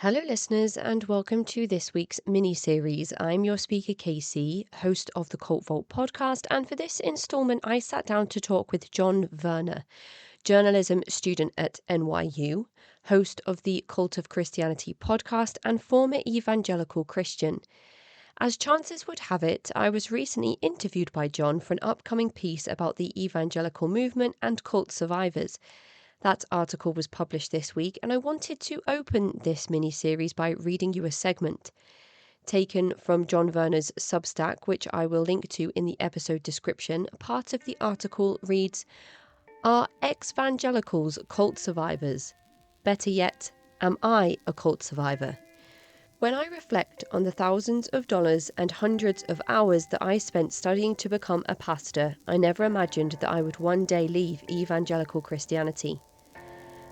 Hello, listeners, and welcome to this week's mini-series. I'm your speaker, Casey, host of the Cult Vault podcast, and for this installment, I sat down to talk with John Verner, journalism student at NYU, host of the Cult of Christianity podcast, and former evangelical Christian. As chances would have it, I was recently interviewed by John for an upcoming piece about the evangelical movement and cult survivors. That article was published this week, and I wanted to open this mini-series by reading you a segment taken from John Verner's Substack, which I will link to in the episode description. Part of the article reads, "Are ex-evangelicals cult survivors? Better yet, am I a cult survivor? When I reflect on the thousands of dollars and hundreds of hours that I spent studying to become a pastor, I never imagined that I would one day leave evangelical Christianity.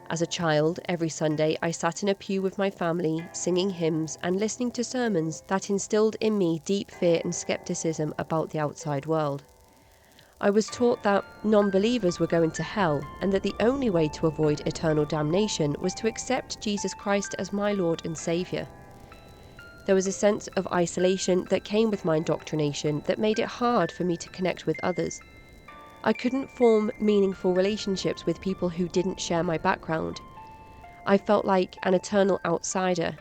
As a child, every Sunday I sat in a pew with my family, singing hymns and listening to sermons that instilled in me deep fear and skepticism about the outside world. I was taught that non-believers were going to hell and that the only way to avoid eternal damnation was to accept Jesus Christ as my Lord and Saviour. There was a sense of isolation that came with my indoctrination that made it hard for me to connect with others. I couldn't form meaningful relationships with people who didn't share my background. I felt like an eternal outsider.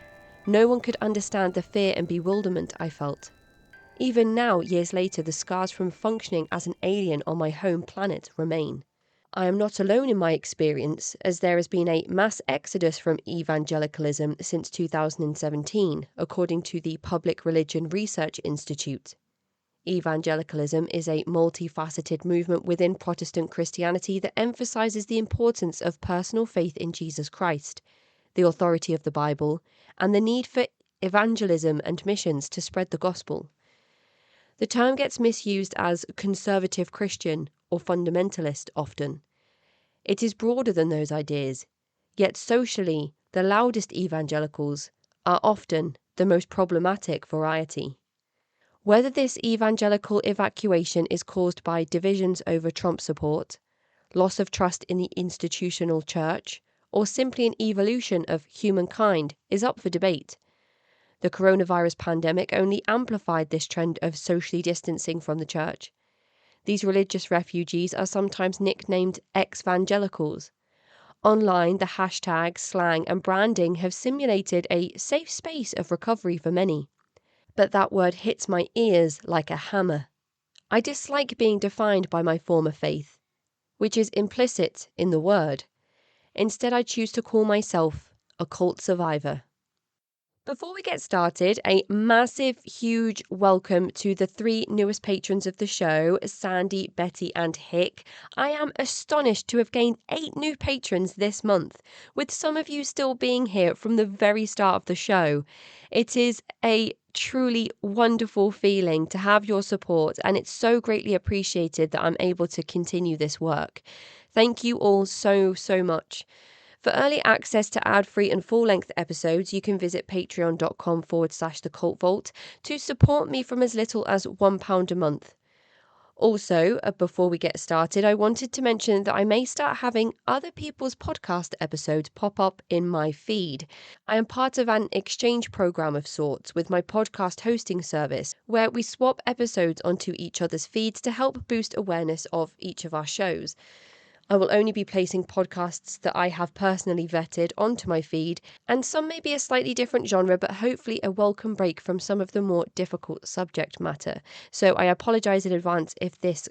No one could understand the fear and bewilderment I felt. Even now, years later, the scars from functioning as an alien on my home planet remain. I am not alone in my experience, as there has been a mass exodus from evangelicalism since 2017, according to the Public Religion Research Institute. Evangelicalism is a multifaceted movement within Protestant Christianity that emphasizes the importance of personal faith in Jesus Christ, the authority of the Bible, and the need for evangelism and missions to spread the gospel. The term gets misused as conservative Christian or fundamentalist often. It is broader than those ideas, yet socially, the loudest evangelicals are often the most problematic variety. Whether this evangelical evacuation is caused by divisions over Trump support, loss of trust in the institutional church, or simply an evolution of humankind is up for debate. The coronavirus pandemic only amplified this trend of socially distancing from the church. These religious refugees are sometimes nicknamed ex-evangelicals. Online, the hashtag, slang, and branding have simulated a safe space of recovery for many. But that word hits my ears like a hammer. I dislike being defined by my former faith, which is implicit in the word. Instead, I choose to call myself a cult survivor. Before we get started, a massive, huge welcome to the three newest patrons of the show, Sandy, Betty, and Hick. I am astonished to have gained 8 new patrons this month, with some of you still being here from the very start of the show. It is a truly wonderful feeling to have your support, and it's so greatly appreciated that I'm able to continue this work. Thank you all so much. For early access to ad-free and full-length episodes, you can visit patreon.com/thecultvault to support me from as little as £1 a month. Also, before we get started, I wanted to mention that I may start having other people's podcast episodes pop up in my feed. I am part of an exchange program of sorts with my podcast hosting service, where we swap episodes onto each other's feeds to help boost awareness of each of our shows. I will only be placing podcasts that I have personally vetted onto my feed, and some may be a slightly different genre, but hopefully a welcome break from some of the more difficult subject matter. So I apologise in advance if this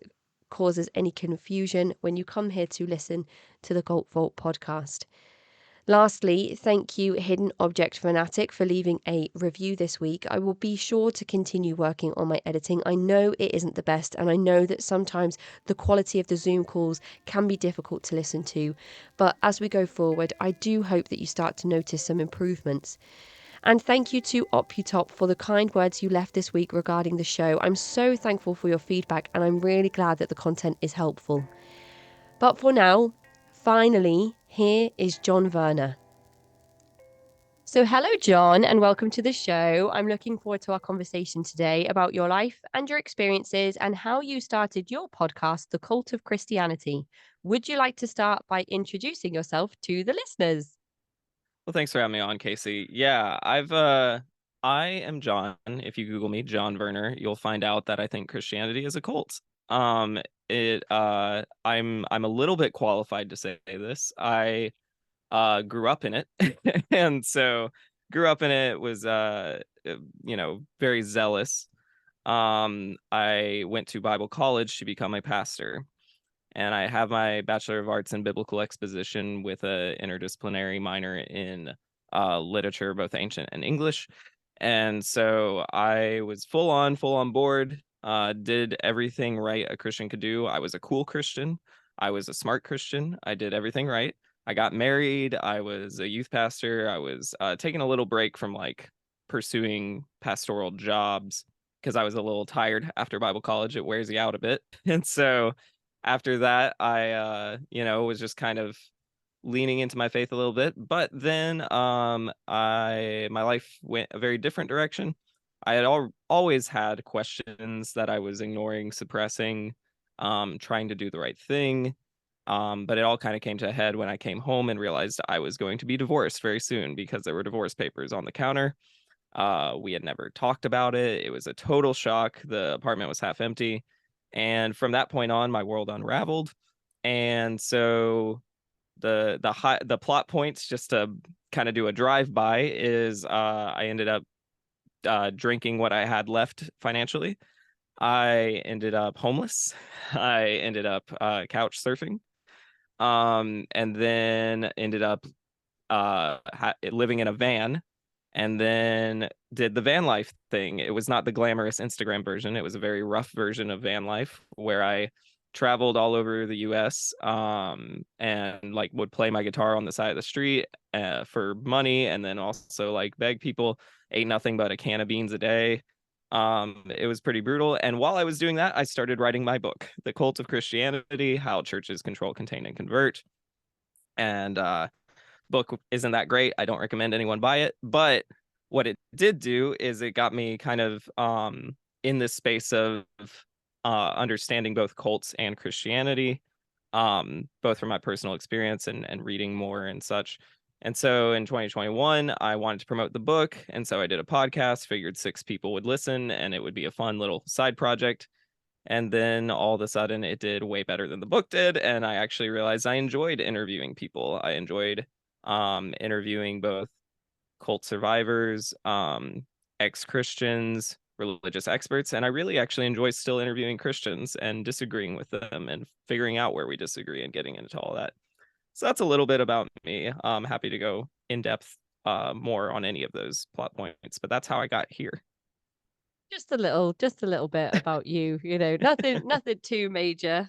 causes any confusion when you come here to listen to the Cult Vault podcast. Lastly, thank you, Hidden Object Fanatic, for leaving a review this week. I will be sure to continue working on my editing. I know it isn't the best, and I know that sometimes the quality of the Zoom calls can be difficult to listen to. But as we go forward, I do hope that you start to notice some improvements. And thank you to Oputop for the kind words you left this week regarding the show. I'm so thankful for your feedback, and I'm really glad that the content is helpful. But for now, finally, here is John Verner. So hello, John, and welcome to the show. I'm looking forward to our conversation today about your life and your experiences and how you started your podcast, The Cult of Christianity. Would you like to start by introducing yourself to the listeners? Well, thanks for having me on, Casey. Yeah, I am John. If you Google me, John Verner, you'll find out that I think Christianity is a cult. Um, I'm a little bit qualified to say this. I grew up in it, and so grew up in it, was very zealous. I went to Bible college to become a pastor, and I have my Bachelor of Arts in Biblical Exposition with a interdisciplinary minor in literature, both ancient and English. And so I was full on board, did everything right a Christian could do. I was a cool Christian. I was a smart Christian. I did everything right. I got married. I was a youth pastor. I was taking a little break from like pursuing pastoral jobs because I was a little tired after Bible college. It wears you out a bit. And so after that, I was just kind of leaning into my faith a little bit. But then I my life went a very different direction. I had always had questions that I was ignoring, suppressing, trying to do the right thing. But it all kind of came to a head when I came home and realized I was going to be divorced very soon because there were divorce papers on the counter. We had never talked about it. It was a total shock. The apartment was half empty. And from that point on, my world unraveled. And so the plot points, just to kind of do a drive by, is I ended up drinking what I had left financially. I ended up homeless. I ended up couch surfing. And then ended up living in a van, and then did the van life thing. It was not the glamorous Instagram version. It was a very rough version of van life where I traveled all over the US, and like would play my guitar on the side of the street for money, and then also like beg people, ate nothing but a can of beans a day. It was pretty brutal. And while I was doing that, I started writing my book, The Cult of Christianity: How Churches Control, Contain, and Convert. And book isn't that great. I don't recommend anyone buy it. But what it did do is it got me kind of in this space of understanding both cults and Christianity, both from my personal experience and reading more and such. And so in 2021, I wanted to promote the book. And so I did a podcast, figured 6 people would listen and it would be a fun little side project. And then all of a sudden, it did way better than the book did. And I actually realized I enjoyed interviewing people. I enjoyed interviewing both cult survivors, ex-Christians, religious experts, and I really actually enjoy still interviewing Christians and disagreeing with them and figuring out where we disagree and getting into all that. So that's a little bit about me. I'm happy to go in depth more on any of those plot points, but that's how I got here. Just a little bit about you, nothing too major.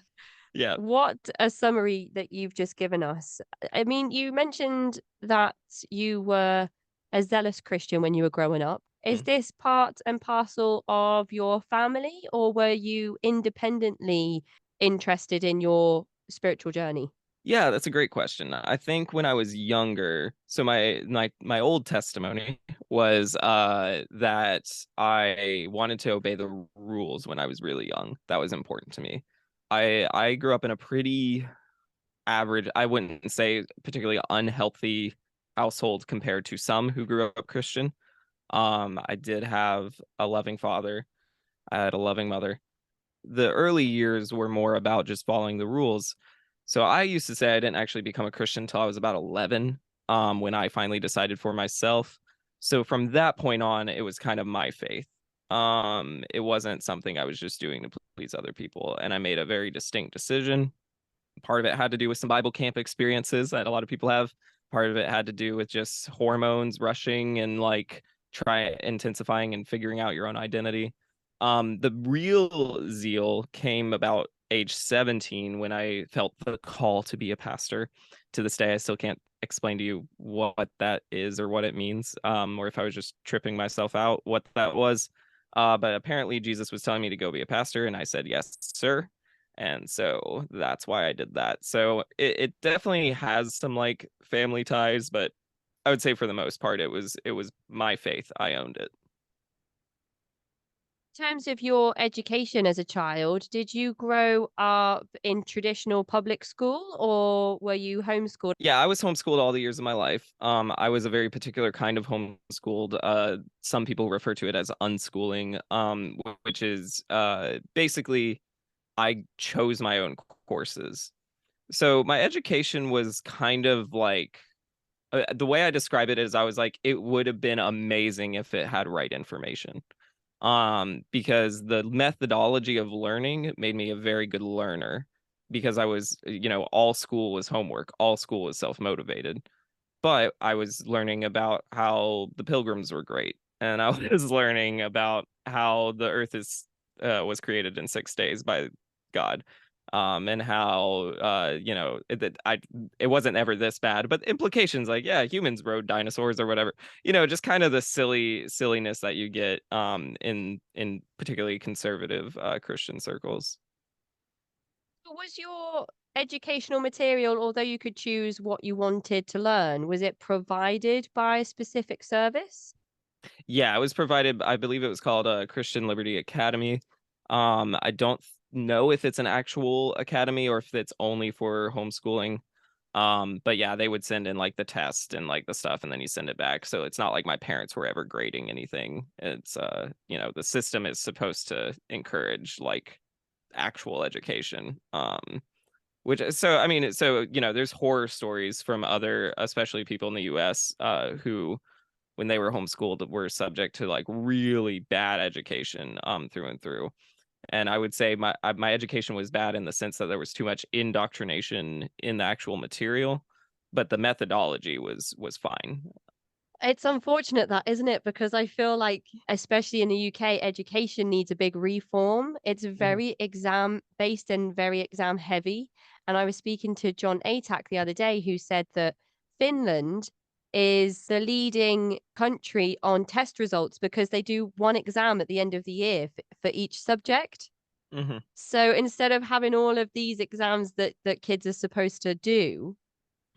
Yeah. What a summary that you've just given us. I mean, you mentioned that you were a zealous Christian when you were growing up. Is Mm. this part and parcel of your family, or were you independently interested in your spiritual journey? Yeah, that's a great question. I think when I was younger, so my old testimony was that I wanted to obey the rules when I was really young. That was important to me. I grew up in a pretty average, I wouldn't say particularly unhealthy household compared to some who grew up Christian. I did have a loving father. I had a loving mother. The early years were more about just following the rules. So I used to say I didn't actually become a Christian until I was about 11, when I finally decided for myself. So from that point on, it was kind of my faith. It wasn't something I was just doing to please other people. And I made a very distinct decision. Part of it had to do with some Bible camp experiences that a lot of people have. Part of it had to do with just hormones rushing and like try intensifying and figuring out your own identity. The real zeal came about age 17 when I felt the call to be a pastor. To this day, I still can't explain to you what that is or what it means, or if I was just tripping myself out, what that was. But apparently, Jesus was telling me to go be a pastor, and I said, yes, sir. And so that's why I did that. So it definitely has some like family ties, but I would say for the most part, it was my faith. I owned it. In terms of your education as a child, did you grow up in traditional public school or were you homeschooled? Yeah, I was homeschooled all the years of my life. I was a very particular kind of homeschooled. Some people refer to it as unschooling, which is basically I chose my own courses. So my education was kind of like the way I describe it is I was like, it would have been amazing if it had right information. Because the methodology of learning made me a very good learner because I was, all school was homework, all school was self-motivated, but I was learning about how the pilgrims were great, and I was learning about how the earth is was created in 6 days by God, and how it wasn't ever this bad, but implications like yeah, humans rode dinosaurs or whatever, just kind of the silliness that you get in particularly conservative Christian circles. Was your educational material, although you could choose what you wanted to learn, was it provided by a specific service? Yeah, it was provided. I believe it was called Christian Liberty Academy. I don't know if it's an actual academy or if it's only for homeschooling. But yeah, they would send in like the test and like the stuff, and then you send it back. So it's not like my parents were ever grading anything. It's the system is supposed to encourage like actual education. Which so I mean, so there's horror stories from other, especially people in the US, who when they were homeschooled were subject to like really bad education through and through. And I would say my education was bad in the sense that there was too much indoctrination in the actual material, but the methodology was fine. It's unfortunate that, isn't it? Because I feel like, especially in the UK, education needs a big reform. It's Mhm. very exam based and very exam heavy. And I was speaking to John Atack the other day, who said that Finland is the leading country on test results because they do one exam at the end of the year for each subject. Mhm. So instead of having all of these exams that kids are supposed to do,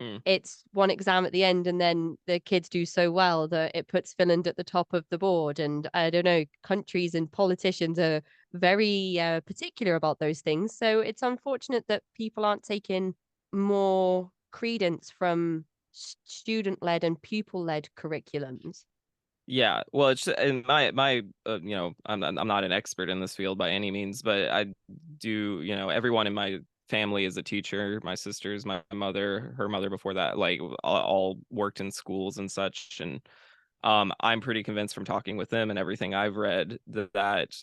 Mm. it's one exam at the end, and then the kids do so well that it puts Finland at the top of the board. And I don't know, countries and politicians are very particular about those things. So it's unfortunate that people aren't taking more credence from student-led and pupil-led curriculums. Yeah, well, it's in my I'm not an expert in this field by any means, but I do, everyone in my family is a teacher. My sisters, my mother, her mother before that, like all worked in schools and such. And I'm pretty convinced from talking with them and everything I've read that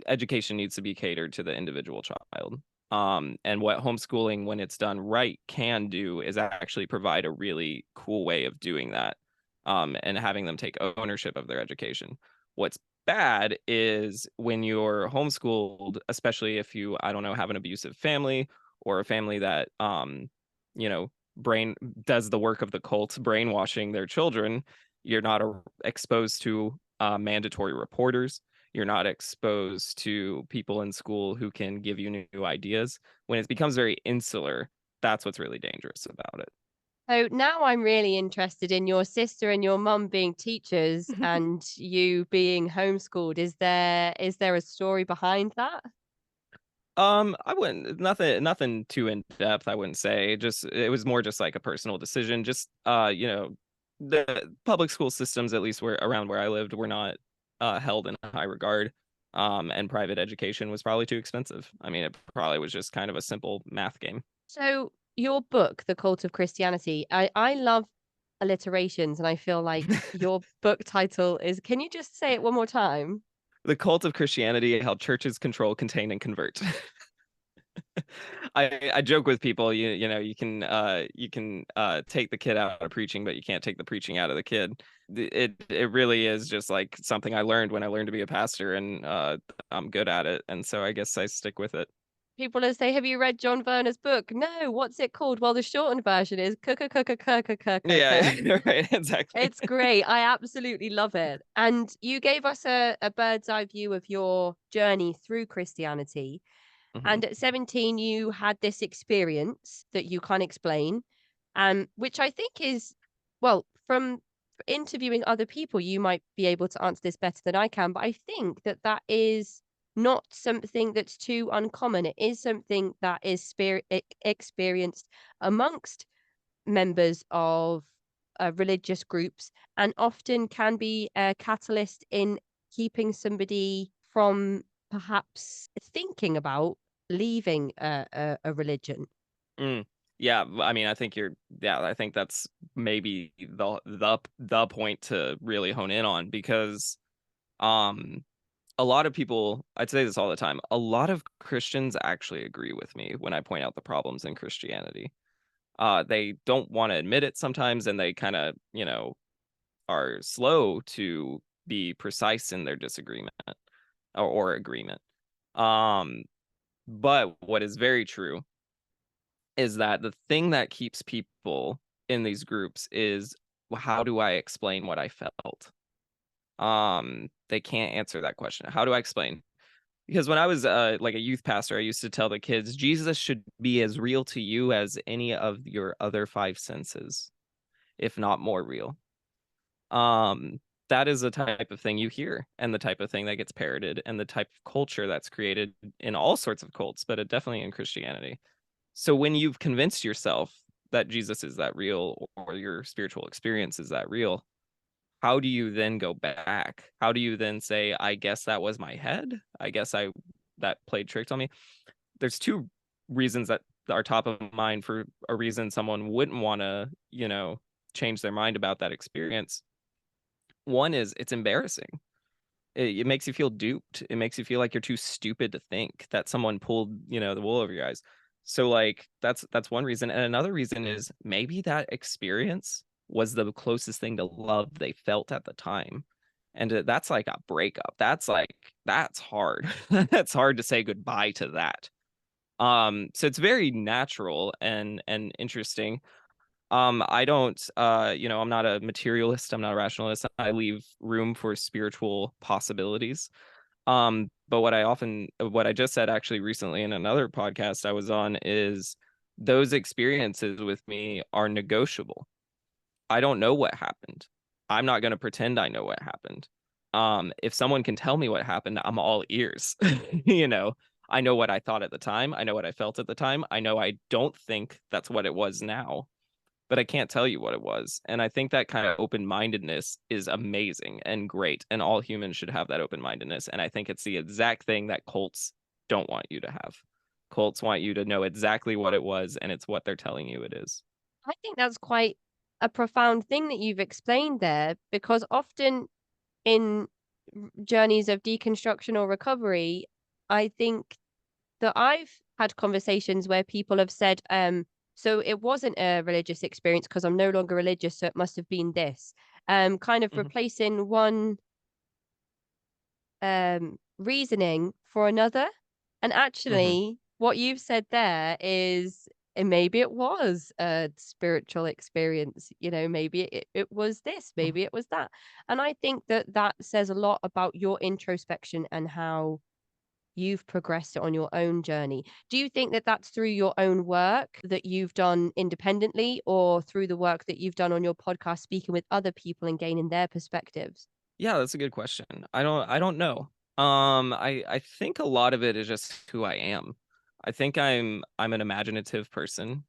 education needs to be catered to the individual child. And what homeschooling, when it's done right, can do is actually provide a really cool way of doing that, and having them take ownership of their education. What's bad is when you're homeschooled, especially if you, I don't know, have an abusive family or a family that, brain does the work of the cult, brainwashing their children. You're not exposed to mandatory reporters. You're not exposed to people in school who can give you new ideas. When it becomes very insular, that's what's really dangerous about So now I'm really interested in your sister and your mum being teachers it. and you being homeschooled. Is there a story behind that? I wouldn't, nothing too in depth, I wouldn't say. Just it was more just like a personal decision. Just the public school systems, at least where around where I lived, were not held in high regard. And private education was probably too expensive. I mean, it probably was just kind of a simple math game. So your book, The Cult of Christianity, I love alliterations and I feel like your book title is, can you just say it one more time? The cult of Christianity, how churches control, contain, and convert. I joke with people, you can take the kid out of preaching, but you can't take the preaching out of the kid. It really is just like something I learned when I learned to be a pastor, and I'm good at it, and so I guess I stick with it. People will say, have you read John Verner's book? No, what's it called? Well, the shortened version is Yeah, right, exactly. It's great. I absolutely love it. And you gave us a bird's eye view of your journey through Christianity. Mhm. And at 17, you had this experience that you can't explain, which I think is, well, from interviewing other people, you might be able to answer this better than I can, but I think that that is not something that's too uncommon. It is something that is experienced amongst members of religious groups, and often can be a catalyst in keeping somebody from perhaps thinking about leaving a religion. Mm. Yeah, I mean, I think I think that's maybe the point to really hone in on, because um a lot of people, I'd say this all the time, a lot of Christians actually agree with me when I point out the problems in Christianity. They don't want to admit it sometimes, and they kind of, are slow to be precise in their disagreement or agreement. Um, but what is very true is that the thing that keeps people in these groups is, well, how do I explain what I felt? They can't answer that question. How do I explain? Because when I was like a youth pastor, I used to tell the kids, Jesus should be as real to you as any of your other five senses, if not more real. Um, that is the type of thing you hear, and the type of thing that gets parroted, and the type of culture that's created in all sorts of cults, but definitely in Christianity. So when you've convinced yourself that Jesus is that real, or your spiritual experience is that real, how do you then go back? How do you then say, I guess that was my head? I guess that played tricks on me. There's two reasons that are top of mind for a reason someone wouldn't want to, change their mind about that experience. One is it's embarrassing. It makes you feel duped. It makes you feel like you're too stupid to think that someone pulled, the wool over your eyes. So like that's one reason. And another reason is maybe that experience was the closest thing to love they felt at the time. And that's like a breakup. That's hard. That's hard to say goodbye to that. So it's very natural and interesting. I don't, I'm not a materialist, I'm not a rationalist. I leave room for spiritual possibilities. But what I just said actually recently in another podcast I was on is those experiences with me are negotiable. I don't know what happened. I'm not going to pretend I know what happened. If someone can tell me what happened, I'm all ears. You know, I know what I thought at the time. I know what I felt at the time. I know I don't think that's what it was now, but I can't tell you what it was. And I think that kind of open-mindedness is amazing and great. And all humans should have that open-mindedness. And I think it's the exact thing that cults don't want you to have. Cults want you to know exactly what it was, and it's what they're telling you it is. I think that's quite a profound thing that you've explained there, because often in journeys of deconstruction or recovery, I think that I've had conversations where people have said, so it wasn't a religious experience because I'm no longer religious, so it must have been this. Kind of Mm-hmm. replacing one reasoning for another. And Mm-hmm. actually, what you've said there is, maybe it was a spiritual experience, maybe it was this, maybe it was that. And I think that that says a lot about your introspection and how you've progressed on your own journey. Do you think that that's through your own work that you've done independently, or through the work that you've done on your podcast, speaking with other people and gaining their perspectives? Yeah, that's a good question. I don't know. I think a lot of it is just who I am. I think I'm an imaginative person.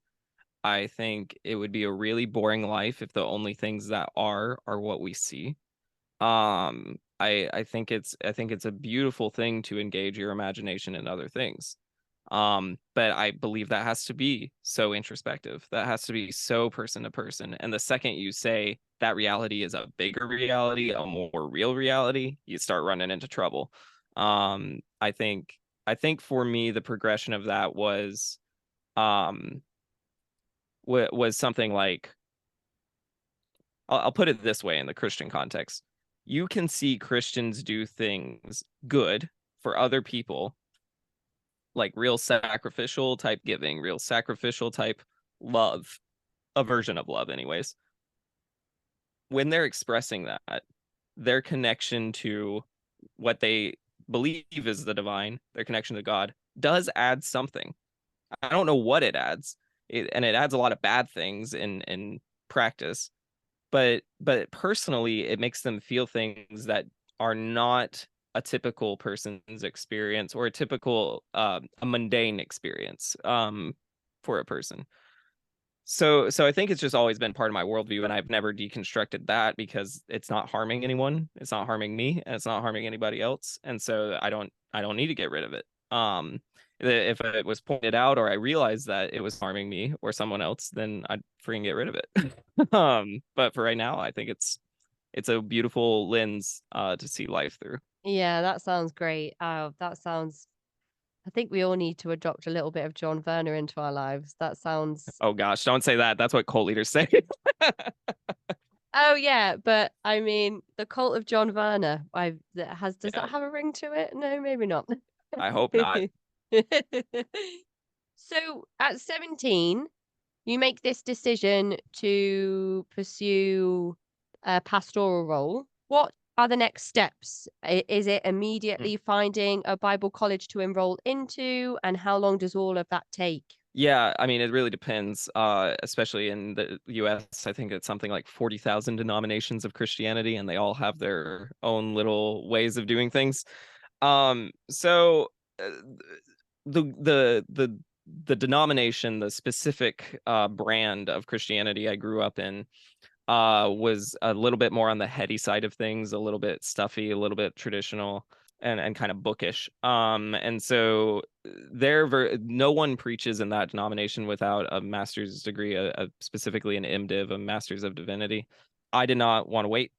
I think it would be a really boring life if the only things that are what we see. I think it's a beautiful thing to engage your imagination in other things. But I believe that has to be so introspective. That has to be so person to person. And the second you say that reality is a bigger reality, a more real reality, you start running into trouble. I think for me the progression of that um was something like, I'll put it this way in the Christian context. You can see Christians do things good for other people, like real sacrificial type giving, real sacrificial type love, a version of love, anyways. When they're expressing that, their connection to what they believe is the divine, their connection to God, does add something. I don't know what it adds, and it adds a lot of bad things in practice. but personally, it makes them feel things that are not a typical person's experience, or a typical a mundane experience for a person. So I think it's just always been part of my worldview, and I've never deconstructed that because it's not harming anyone, it's not harming me, and it's not harming anybody else, and so I don't need to get rid of it. If it was pointed out, or I realized that it was harming me or someone else, then I'd freaking get rid of it. But for right now, I think it's a beautiful lens to see life through. Yeah, that sounds great. That sounds. I think we all need to adopt a little bit of John Verner into our lives. That sounds. Oh gosh, don't say that. That's what cult leaders say. Oh yeah, but I mean, the cult of John Verner. Does Yeah, that have a ring to it? No, maybe not. I hope not. So at 17, you make this decision to pursue a pastoral role. What are the next steps? Is it immediately finding a Bible college to enroll into? And how long does all of that take? Yeah, I mean, it really depends, especially in the US. I think it's something like 40,000 denominations of Christianity, and they all have their own little ways of doing things. So uh, the denomination, the specific brand of Christianity I grew up in, was a little bit more on the heady side of things, a little bit stuffy, a little bit traditional, and kind of bookish. And so no one preaches in that denomination without a master's degree, specifically an MDiv, a master's of divinity. I did not want to wait.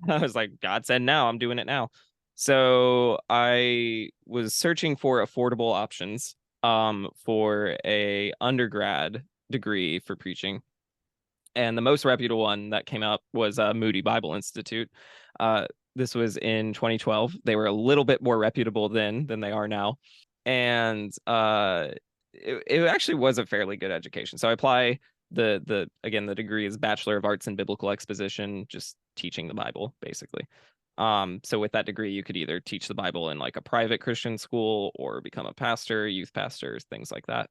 I was like, God said now, I'm doing it now. So I was searching for affordable options for a undergrad degree for preaching, and the most reputable one that came up was Moody Bible Institute. Uh, this was in 2012. They were a little bit more reputable then than they are now, and it actually was a fairly good education. So I apply the again, the degree is Bachelor of Arts in Biblical Exposition, just teaching the Bible basically. So with that degree, you could either teach the Bible in like a private Christian school or become a pastor, youth pastor, things like that.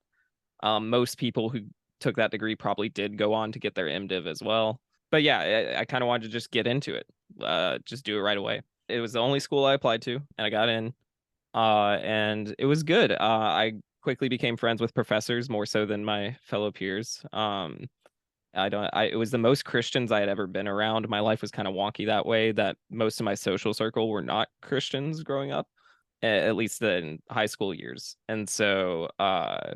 Most people who took that degree probably did go on to get their MDiv as well. But yeah, I kind of wanted to just get into it, just do it right away. It was the only school I applied to, and I got in, and it was good. I quickly became friends with professors more so than my fellow peers. It was the most Christians I had ever been around. My life was kind of wonky that way, that most of my social circle were not Christians growing up, at least in high school years. And so, I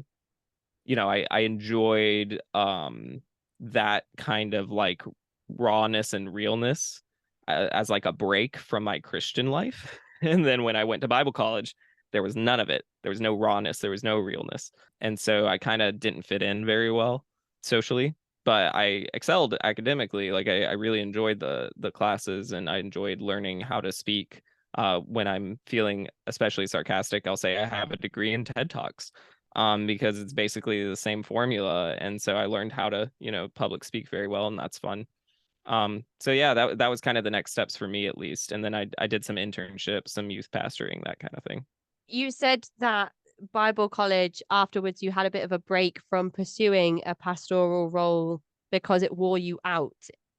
enjoyed that kind of like rawness and realness as like a break from my Christian life. And then when I went to Bible college, there was none of it. There was no rawness, there was no realness. And so I kind of didn't fit in very well socially, but I excelled academically. Like I really enjoyed the classes, and I enjoyed learning how to speak. When I'm feeling especially sarcastic, I'll say I have a degree in TED Talks, because it's basically the same formula. And so I learned how to, public speak very well, and that's fun. So yeah, that was kind of the next steps for me, at least. And then I did some internships, some youth pastoring, that kind of thing. You said that Bible college afterwards, you had a bit of a break from pursuing a pastoral role because it wore you out.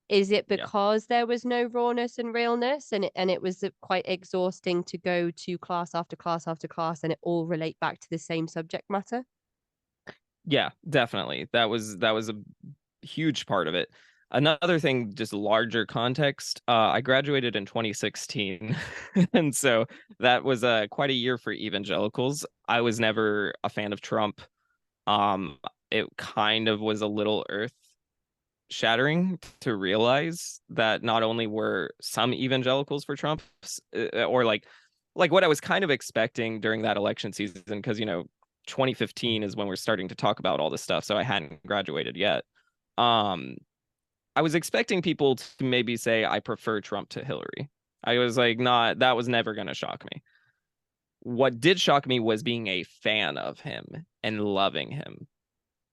Is it Yeah. because there was no rawness and realness, and it was quite exhausting to go to class after class after class and it all relate back to the same subject matter? Yeah, definitely. That was a huge part of it. Another thing, just larger context, I graduated in 2016. And so that was quite a year for evangelicals. I was never a fan of Trump. It kind of was a little earth shattering to realize that not only were some evangelicals for Trump, or like what I was kind of expecting during that election season, because 2015 is when we're starting to talk about all this stuff, so I hadn't graduated yet. um I was expecting people to maybe say I prefer Trump to Hillary. I was like, not, that was never going to shock me. What did shock me was being a fan of him and loving him.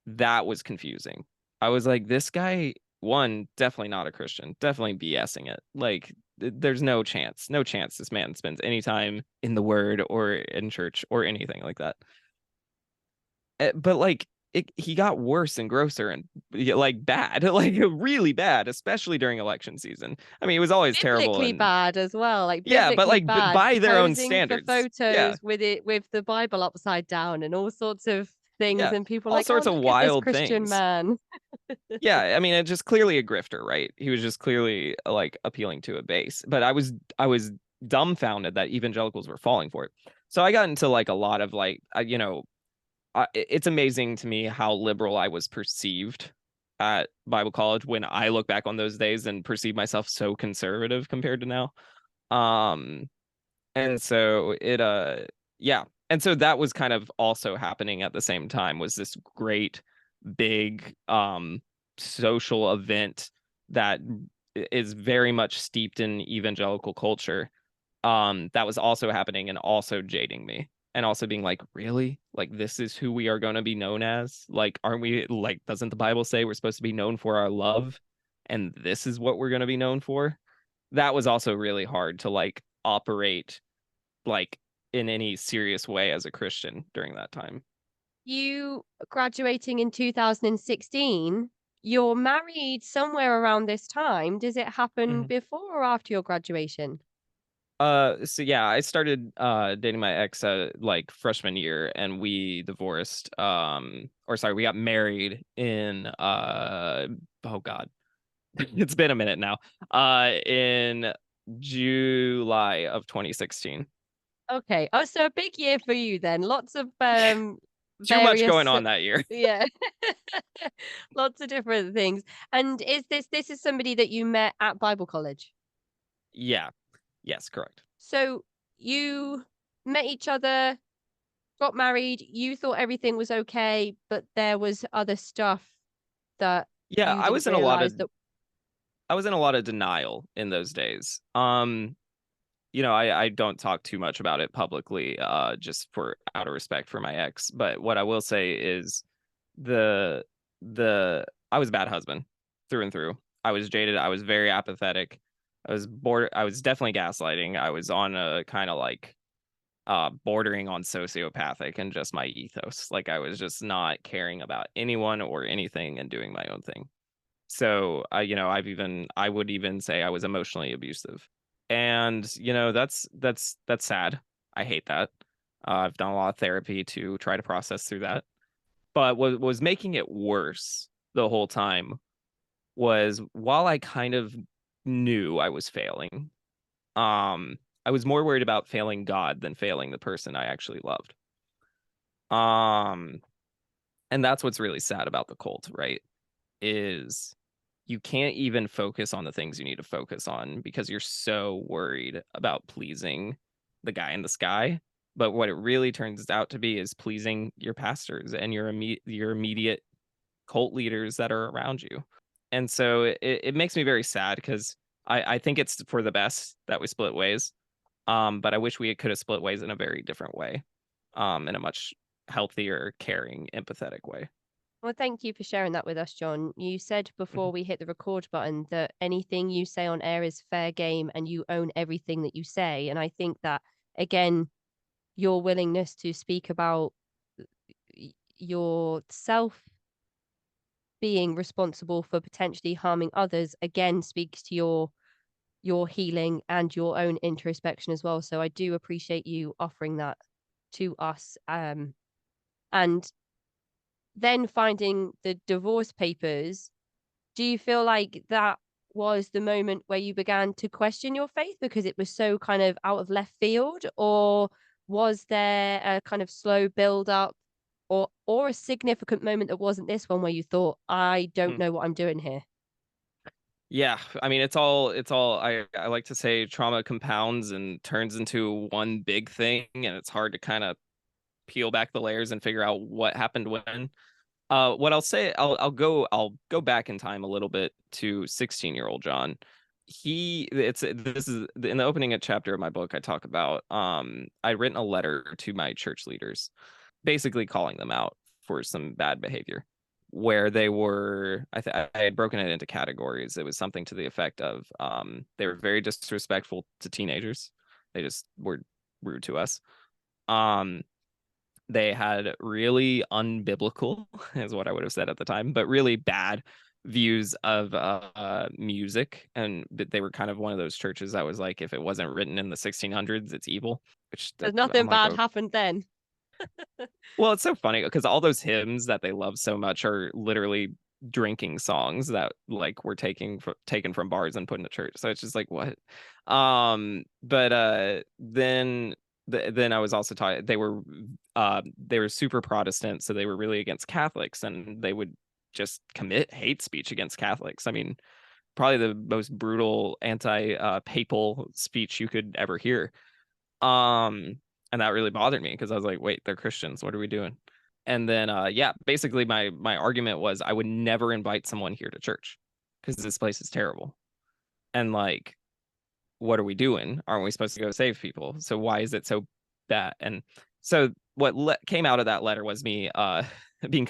That was confusing. I was like, this guy, one, definitely not a Christian, definitely BSing it. Like, there's no chance this man spends any time in the word or in church or anything like that. But like, he got worse and grosser and like bad, like really bad, especially during election season. I mean, it was always terrible, Biblically and bad as well, like yeah, but biblically like bad, by their own posing for standards. Yeah, photos with the Bible upside down and all sorts of things, yeah, and people are all like, oh, sorts of look at this wild Christian things. man. Yeah, I mean, it's just clearly a grifter, right? He was just clearly like appealing to a base. But I was dumbfounded that evangelicals were falling for it. So I got into like a lot of like, it's amazing to me how liberal I was perceived at Bible college when I look back on those days and perceive myself so conservative compared to now. Um, and so yeah. And so that was kind of also happening at the same time, was this great big social event that is very much steeped in evangelical culture, that was also happening and also jading me, and also being like, really, like this is who we are going to be known as? Like, aren't we, like, doesn't the Bible say we're supposed to be known for our love, and this is what we're going to be known for? That was also really hard to like operate like in any serious way as a Christian during that time. You graduating in 2016, you're married somewhere around this time. Does it happen Mhm. before or after your graduation? So yeah, I started dating my ex like freshman year, and we divorced, or sorry, we got married in oh God, it's been a minute now. In July of 2016. Okay. Oh, so a big year for you then. Lots of Too much going various on that year. yeah. Lots of different things. And this is somebody that you met at Bible college? Yeah. Yes, correct. So you met each other, got married, you thought everything was okay, but there was other stuff that Yeah, you didn't realize that. I was in a lot of denial in those days. I don't talk too much about it publicly, just for out of respect for my ex. But what I will say is the I was a bad husband through and through. I was jaded. I was very apathetic. I was bored. I was definitely gaslighting. I was on a kind of like bordering on sociopathic and just my ethos. Like I was just not caring about anyone or anything and doing my own thing. So I would even say I was emotionally abusive, and that's sad. I hate that. I've done a lot of therapy to try to process through that. But what was making it worse the whole time was, while I kind of knew I was failing, I was more worried about failing God than failing the person I actually loved. Um, and that's what's really sad about the cult, right? Is you can't even focus on the things you need to focus on because you're so worried about pleasing the guy in the sky. But what it really turns out to be is pleasing your pastors and your immediate cult leaders that are around you. And so it makes me very sad because I think it's for the best that we split ways. But I wish we could have split ways in a very different way, in a much healthier, caring, empathetic way. Well, thank you for sharing that with us, John. You said before we hit the record button that anything you say on air is fair game and you own everything that you say. And I think that, again, your willingness to speak about yourself being responsible for potentially harming others, again, speaks to your healing and your own introspection as well. So I do appreciate you offering that to us. And then finding the divorce papers, do you feel like that was the moment where you began to question your faith because it was so kind of out of left field? Or was there a kind of slow build up, or a significant moment that wasn't this one where you thought, I don't Mhm. know what I'm doing here? Yeah, I mean, it's all I like to say trauma compounds and turns into one big thing, and it's hard to kind of peel back the layers and figure out what happened when. What I'll say, I'll go back in time a little bit to 16-year-old John. This is in the opening chapter of my book. I talk about, I'd written a letter to my church leaders, basically calling them out for some bad behavior, where they were, I had broken it into categories. It was something to the effect of, they were very disrespectful to teenagers. They just were rude to us. Um, They had really unbiblical, is what I would have said at the time, but really bad views of music. And they were kind of one of those churches that was like, if it wasn't written in the 1600s, it's evil. Which There's I'm nothing like, bad oh, happened then. well, it's so funny because all those hymns that they love so much are literally drinking songs that like were taken from bars and put in a church. So it's just like what? But then I was also taught they were super Protestant, so they were really against Catholics, and they would just commit hate speech against Catholics. I mean, probably the most brutal anti papal speech you could ever hear. Um, and that really bothered me because I was like, wait, they're Christians. What are we doing? And then yeah, basically my argument was I would never invite someone here to church because this place is terrible. And like, what are we doing? Aren't we supposed to go save people? So why is it so bad? And so what came out of that letter was me being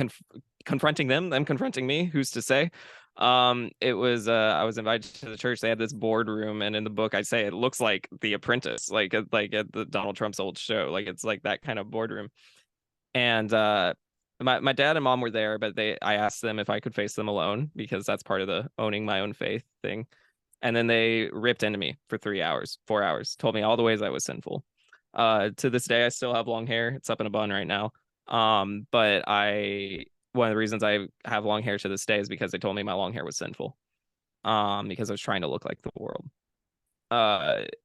confronting them confronting me, who's to say. It was I was invited to the church. They had this boardroom, and in the book I say it looks like The Apprentice, like at the Donald Trump's old show, like it's like that kind of boardroom. And my dad and mom were there, but I asked them if I could face them alone because that's part of the owning my own faith thing. And then they ripped into me for 3 hours, 4 hours, told me all the ways I was sinful. To this day, I still have long hair. It's up in a bun right now. But one of the reasons I have long hair to this day is because they told me my long hair was sinful. Because I was trying to look like the world.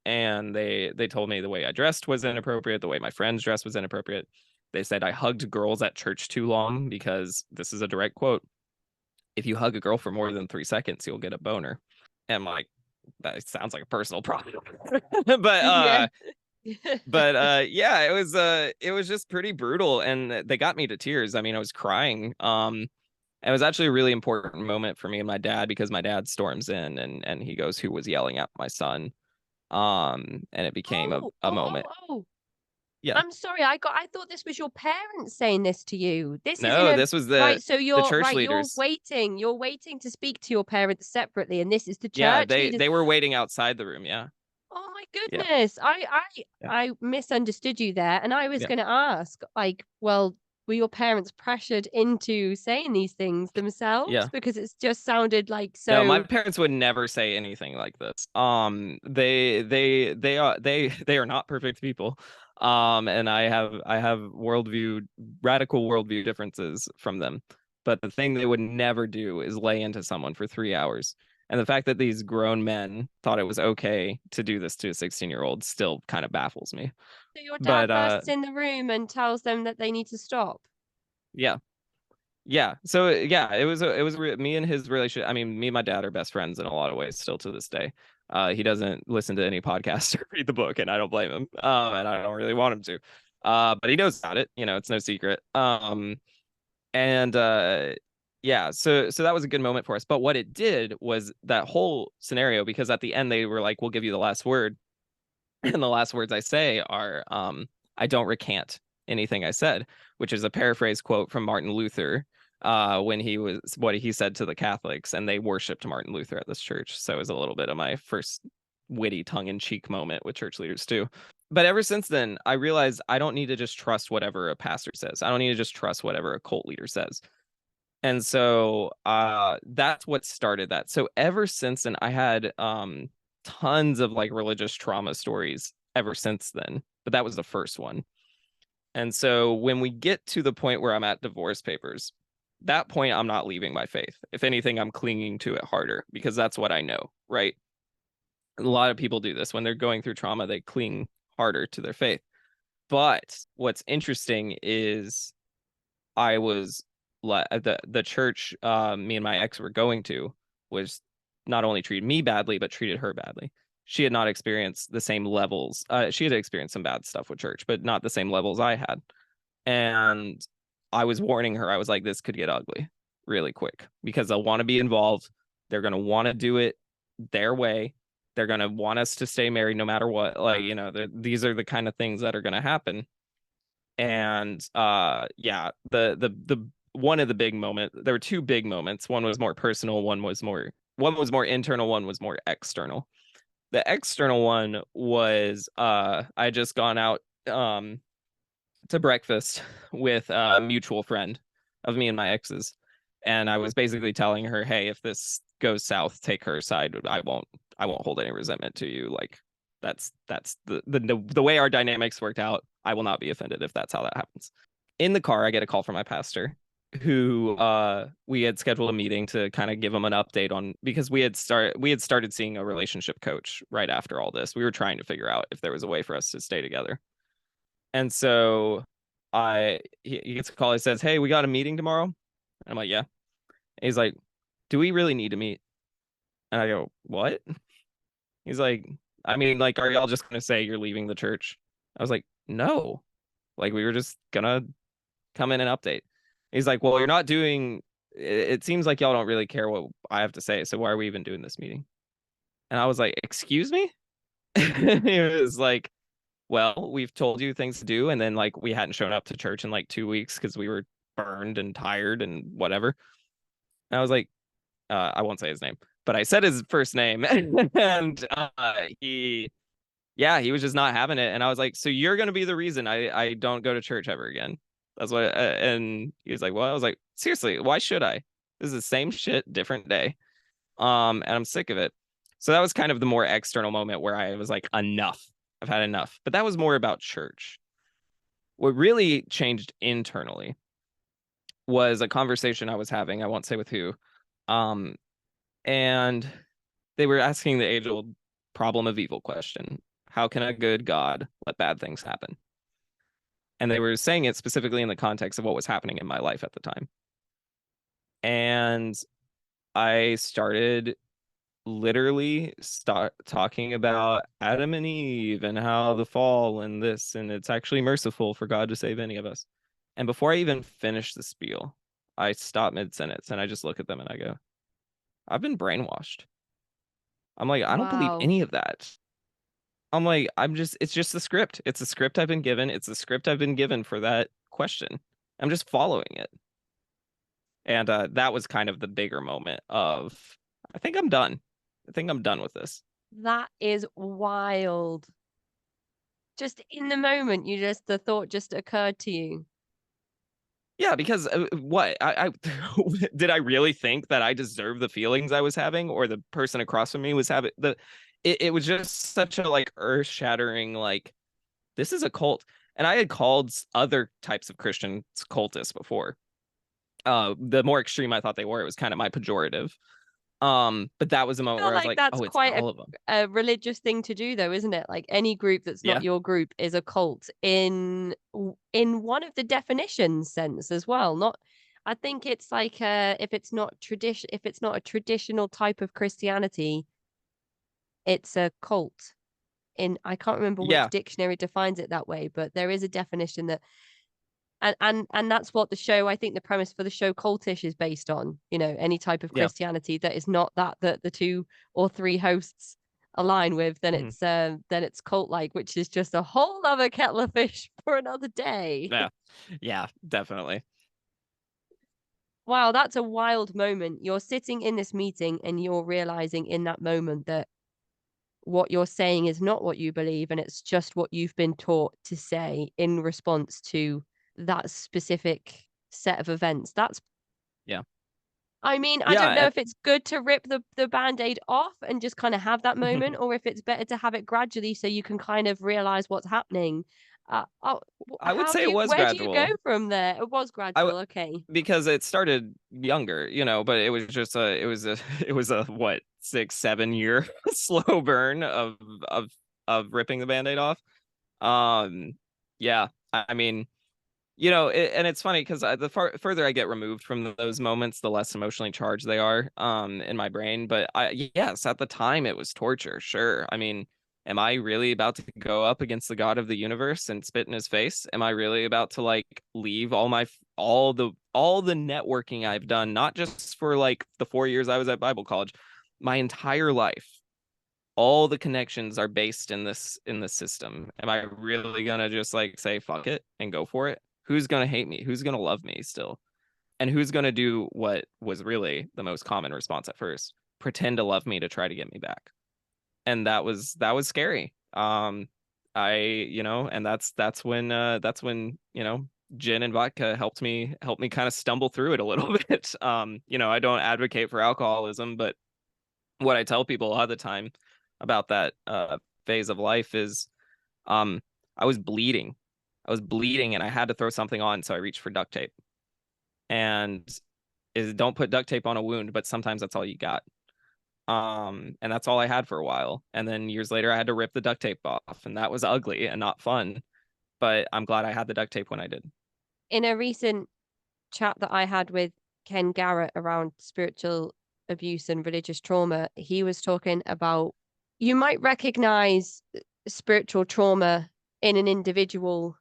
And they told me the way I dressed was inappropriate, the way my friends dressed was inappropriate. They said I hugged girls at church too long because this is a direct quote. If you hug a girl for more than 3 seconds, you'll get a boner. And I'm like, that sounds like a personal problem. but Yeah. yeah, it was just pretty brutal, and they got me to tears. I mean, I was crying. It was actually a really important moment for me and my dad because my dad storms in and he goes, "Who was yelling at my son?" And it became Oh, a oh, oh, moment. oh. Yeah. I'm sorry. I thought this was your parents saying this to you. This is in No, a this was right. So the you're church right. You're leaders. waiting. You're waiting to speak to your parents separately, and this is the Yeah, church leaders. they were waiting outside the room. Yeah. Oh my Yeah. goodness. Yeah. I misunderstood you there, and I was Yeah. going to ask, like, well, were your parents pressured into saying these things themselves? Yeah. Because it's just sounded like No, my so. parents would never say anything like this. They are not perfect people. And I have radical worldview differences from them. But the thing they would never do is lay into someone for 3 hours. And the fact that these grown men thought it was okay to do this to a 16-year-old still kind of baffles me. So your But dad bursts in the room and tells them that they need to stop. yeah. Yeah. So yeah, me and his relationship. I mean, me and my dad are best friends in a lot of ways still to this day. He doesn't listen to any podcast or read the book, and I don't blame him. And I don't really want him to. But he knows about it. You know, it's no secret. And yeah, so that was a good moment for us. But what it did was that whole scenario, because at the end they were like, "We'll give you the last word," and the last words I say are, "I don't recant anything I said," which is a paraphrase quote from Martin Luther, when he was what he said to the Catholics, and they worshipped Martin Luther at this church. So it was a little bit of my first witty tongue-in-cheek moment with church leaders too. But ever since then, I realized I don't need to just trust whatever a pastor says. I don't need to just trust whatever a cult leader says. And so that's what started that. So ever since then, I had tons of like religious trauma stories ever since then, but that was the first one. And so when we get to the point where I'm at divorce papers, that point I'm not leaving my faith. If anything, I'm clinging to it harder because that's what I know, right? A lot of people do this when they're going through trauma, they cling harder to their faith. But what's interesting is I was the church me and my ex were going to was not only treated me badly but treated her badly. She had not experienced the same levels. She had experienced some bad stuff with church, but not the same levels I had. And I was warning her. I was like, this could get ugly really quick because they'll want to be involved. They're going to want to do it their way. They're going to want us to stay married no matter what. Like, you know, these are the kind of things that are going to happen. And yeah, the one of the big moments, there were two big moments. One was more personal, one was more internal, one was more external. The external one was I had just gone out to breakfast with a mutual friend of me and my ex's, and I was basically telling her, "Hey, if this goes south, take her side. I won't hold any resentment to you. Like that's the way our dynamics worked out. I will not be offended if that's how that happens." In the car, I get a call from my pastor, who we had scheduled a meeting to kind of give him an update on, because we had started seeing a relationship coach right after all this. We were trying to figure out if there was a way for us to stay together. And so he gets a call. He says, "Hey, we got a meeting tomorrow." And I'm like, "Yeah." And he's like, "Do we really need to meet?" And I go, "What?" He's like, "I mean, like, are y'all just gonna say you're leaving the church?" I was like, "No. Like, we were just gonna come in and update." He's like, "Well, you're not doing it seems like y'all don't really care what I have to say, so why are we even doing this meeting?" And I was like, "Excuse me?" He was like, "Well, we've told you things to do, and then like we hadn't shown up to church in like 2 weeks because we were burned and tired and whatever." And I was like, I won't say his name, but I said his first name, and he was just not having it. And I was like, "So you're gonna be the reason I don't go to church ever again?" That's what. And he was like, "Well," I was like, "Seriously, why should I? This is the same shit, different day." And I'm sick of it. So that was kind of the more external moment where I was like, enough. I've had enough. But that was more about church. What really changed internally was a conversation I was having. I won't say with who. Um, and they were asking the age-old problem of evil question. How can a good God let bad things happen? And they were saying it specifically in the context of what was happening in my life at the time. And I started literally start talking about Adam and Eve and how the fall and this, and it's actually merciful for God to save any of us. And before I even finish the spiel, I stop mid-sentence and I just look at them and I go, "I've been brainwashed." I'm like, "I don't believe Wow. any of that." I'm like, it's just the script. It's the script I've been given. It's the script I've been given for that question. I'm just following it. And that was kind of the bigger moment of, I think I'm done. I think I'm done with this. That is wild. Just in the moment, the thought just occurred to you. Yeah, because what did I really think that I deserved the feelings I was having, or the person across from me was having it was just such a like earth-shattering, like, this is a cult. And I had called other types of Christians cultists before. The more extreme I thought they were, it was kind of my pejorative. But that was the moment Feel where I was like like, that's "Oh, it's quite all of them." a religious thing to do, though, isn't it? Like any group that's not Yeah. your group is a cult in one of the definitions sense as well. Not, I think it's like if it's not a traditional type of Christianity, it's a cult. In I can't remember which Yeah. dictionary defines it that way, but there is a definition that and that's what the show, I think the premise for the show Cultish is based on, any type of Yeah. Christianity that is not that the two or three hosts align with, Mhm. then it's cult like, which is just a whole other kettle of fish for another day. Yeah. Yeah, definitely. Wow, that's a wild moment. You're sitting in this meeting and you're realizing in that moment that what you're saying is not what you believe, and it's just what you've been taught to say in response to that specific set of events. That's Yeah. I mean, I don't know Yeah. if it's good to rip the Band-Aid off and just kind of have that moment, And or if it's better to have it gradually so you can kind of realize what's happening. I would say it was where do you go gradual. from there? It was I w- gradual, okay. because it started younger, but it was just it was a what, 6 7 year slow burn of ripping the band-aid off. um yeah, I mean, and it's funny because further I get removed from those moments, the less emotionally charged they are in my brain. But yes, at the time it was torture, sure. I mean, am I really about to go up against the God of the universe and spit in his face? Am I really about to like leave all the networking I've done, not just for like the 4 years I was at Bible college, my entire life? All the connections are based in this system. Am I really gonna just like say fuck it and go for it? Who's gonna hate me? Who's gonna love me still? And who's gonna do what was really the most common response at first? Pretend to love me to try to get me back. And that was scary. And that's when gin and vodka helped me kind of stumble through it a little bit. I don't advocate for alcoholism, but what I tell people a lot of the time about that phase of life is, um, I was bleeding. I was bleeding and I had to throw something on, so I reached for duct tape. And is don't put duct tape on a wound, but sometimes that's all you got. And that's all I had for a while. And then years later, I had to rip the duct tape off, and that was ugly and not fun. But I'm glad I had the duct tape when I did. In a recent chat that I had with Ken Garrett around spiritual abuse and religious trauma, he was talking about you might recognize spiritual trauma in an individual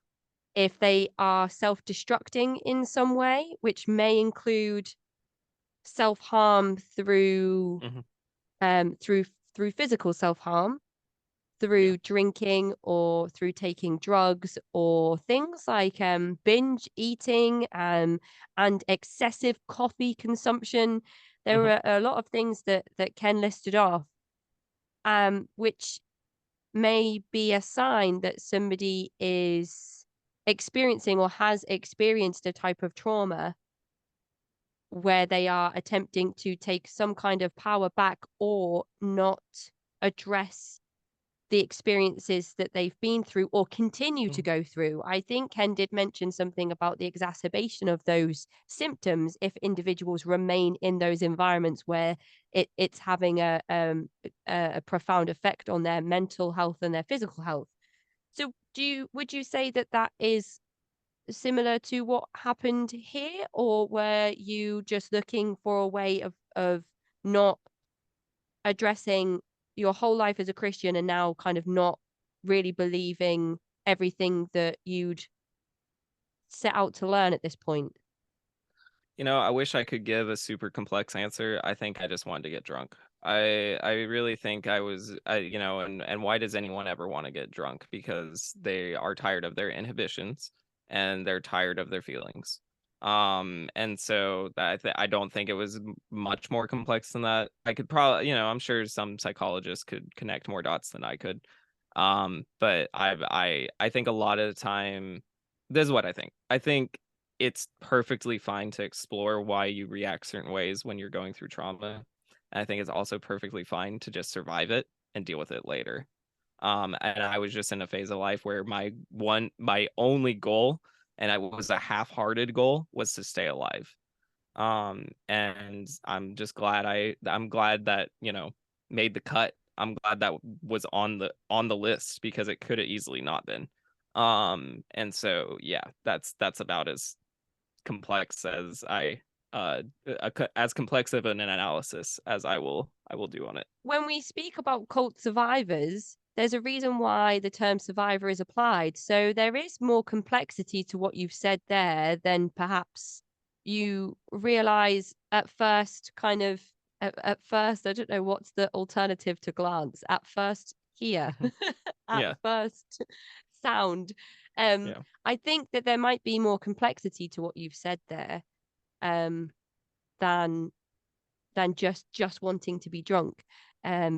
if they are self-destructing in some way, which may include self-harm through Hmm. um through through physical self-harm, Yeah. through drinking or through taking drugs, or things like binge eating and excessive coffee consumption. There Hmm. were a lot of things that Ken listed off, which may be a sign that somebody is experiencing or has experienced a type of trauma where they are attempting to take some kind of power back or not address the experiences that they've been through or continue to Hmm. go through. I think Ken did mention something about the exacerbation of those symptoms if individuals remain in those environments where it's having a profound effect on their mental health and their physical health. So would you say that that is similar to what happened here, or were you just looking for a way of not addressing your whole life as a Christian and now kind of not really believing everything that you'd set out to learn at this point? I wish I could give a super complex answer. I think I just wanted to get drunk. I really think and why does anyone ever want to get drunk? Because they are tired of their inhibitions and they're tired of their feelings. And so I don't think it was much more complex than that. I could probably, I'm sure some psychologists could connect more dots than I could. But I think a lot of the time, this is what I think. I think it's perfectly fine to explore why you react certain ways when you're going through trauma. And I think it's also perfectly fine to just survive it and deal with it later. And I was just in a phase of life where my only goal, and it was a half-hearted goal, was to stay alive. And I'm glad that, made the cut. I'm glad that was on the list because it could have easily not been. And so yeah, that's about complex as as complex of an analysis as I will do on it. When we speak about cult survivors, there's a reason why the term survivor is applied. So there is more complexity to what you've said there than perhaps you realize at first, kind of at first. I don't know what's the alternative to glance. At first hear, Mhm. at Yeah, first sound. Um, yeah, I think that there might be more complexity to what you've said there, um, than just wanting to be drunk,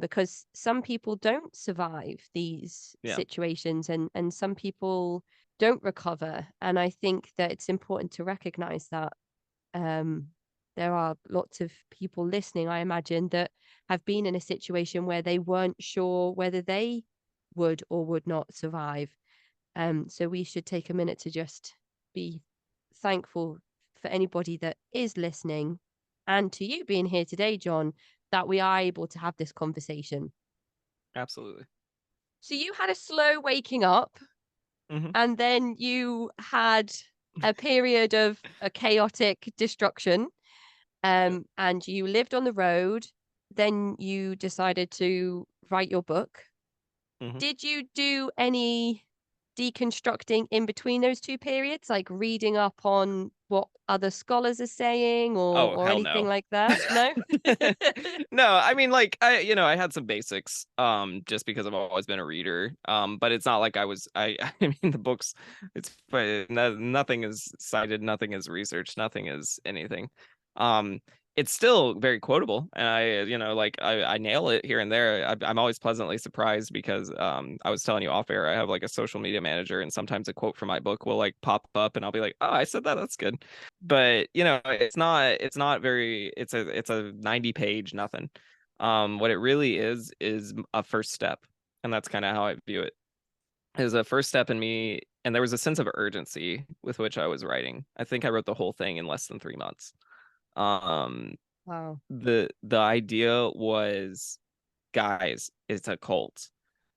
because some people don't survive these yeah. situations, and some people don't recover, and I think that it's important to recognize that. um there are lots of people listening, I imagine, that have been in a situation where they weren't sure whether they would or would not survive. So we should take a minute to just be thankful for anybody that is listening, and to you being here today, John, that we are able to have this conversation. Absolutely. So you had a slow waking up, Hmm. and then you had a period of a chaotic destruction, Yeah. and you lived on the road. Then you decided to write your book. Hmm. Did you do any deconstructing in between those two periods, like reading up on what other scholars are saying, Oh, or hell anything no. like that? No? No, I mean, like, I had some basics, just because I've always been a reader. But it's not like I mean, the books, it's nothing is cited, nothing is researched, nothing is anything. Um, it's still very quotable, and I nail it here and there. I'm always pleasantly surprised because I was telling you off air, I have like a social media manager, and sometimes a quote from my book will like pop up and I'll be like, oh, I said that, that's good. But it's not very, it's a 90-page nothing. What it really is a first step, and that's kind of how I view it. Is a first step in me, and there was a sense of urgency with which I was writing. I think I wrote the whole thing in less than 3 months. um Wow. the idea was, guys, it's a cult.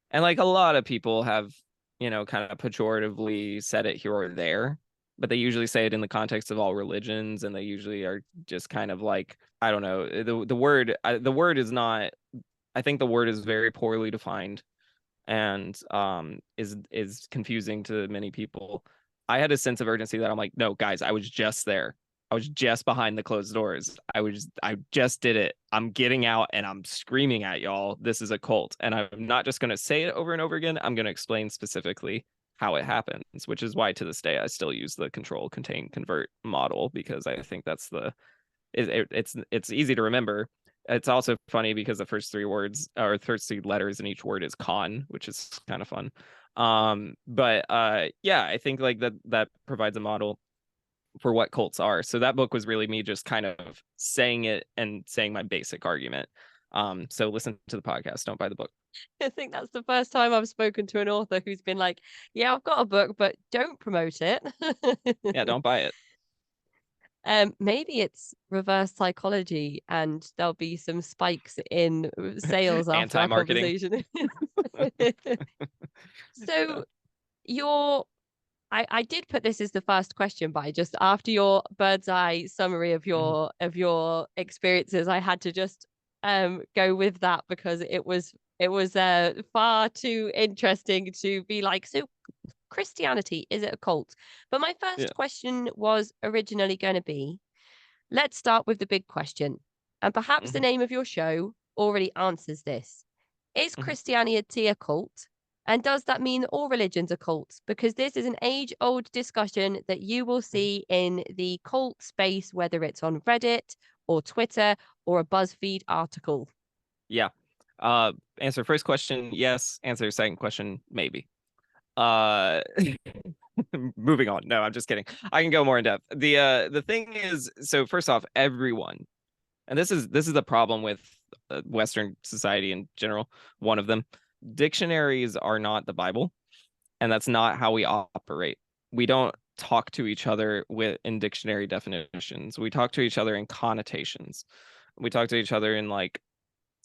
And like a lot of people have, kind of pejoratively said it here or there, but they usually say it in the context of all religions, and they usually are just kind of like, I don't know, the word is not, I think the word is very poorly defined, and is confusing to many people. I had a sense of urgency that I'm like, no, guys, I was just there. I was just behind the closed doors. I just did it. I'm getting out and I'm screaming at y'all. This is a cult. And I'm not just going to say it over and over again. I'm going to explain specifically how it happens, which is why to this day I still use the control, contain, convert model, because I think that's it's easy to remember. It's also funny because the first three words, or first three letters in each word, is con, which is kind of fun. But yeah, I think like that provides a model for what cults are. So that book was really me just kind of saying it and saying my basic argument. So listen to the podcast, don't buy the book. I think that's the first time I've spoken to an author who's been like, yeah, I've got a book, but don't promote it. Yeah, don't buy it. Maybe it's reverse psychology and there'll be some spikes in sales after our Anti-marketing. conversation. Yeah. So your I did put this as the first question, but I just, after your bird's eye summary of Mhm. your experiences, I had to just go with that because it was far too interesting to be like, so Christianity, is it a cult? But my Yeah. first question was originally going to be, let's start with the big question. And perhaps the Mhm. name of your show already answers this. Is Mhm. Christianity a cult? And does that mean that all religions are cults? Because this is an age old discussion that you will Mhm. see in the cult space, whether it's on Reddit or Twitter or a BuzzFeed article. Yeah. Answer first question, yes. Answer second question, maybe. Uh Moving on. No, I'm just kidding. I can go more in depth. The thing is, so first off, everyone, and this is the problem with Western society in general. One of them, dictionaries are not the Bible, and that's not how we operate. We don't talk to each other in dictionary definitions. We talk to each other in connotations. We talk to each other in like,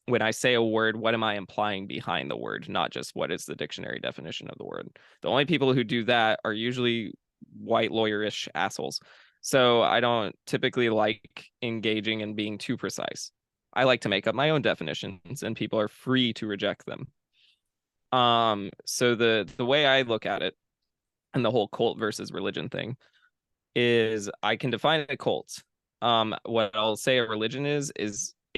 when I say a word, what am I implying behind the word, not just what is the dictionary definition of the word. The only people who do that are usually white lawyerish assholes. So I don't typically like engaging in being too precise. I like to make up my own definitions, and people are free to reject them. So the way I look at it, and the whole cult versus religion thing, is I can define a cult. What I'll say a religion is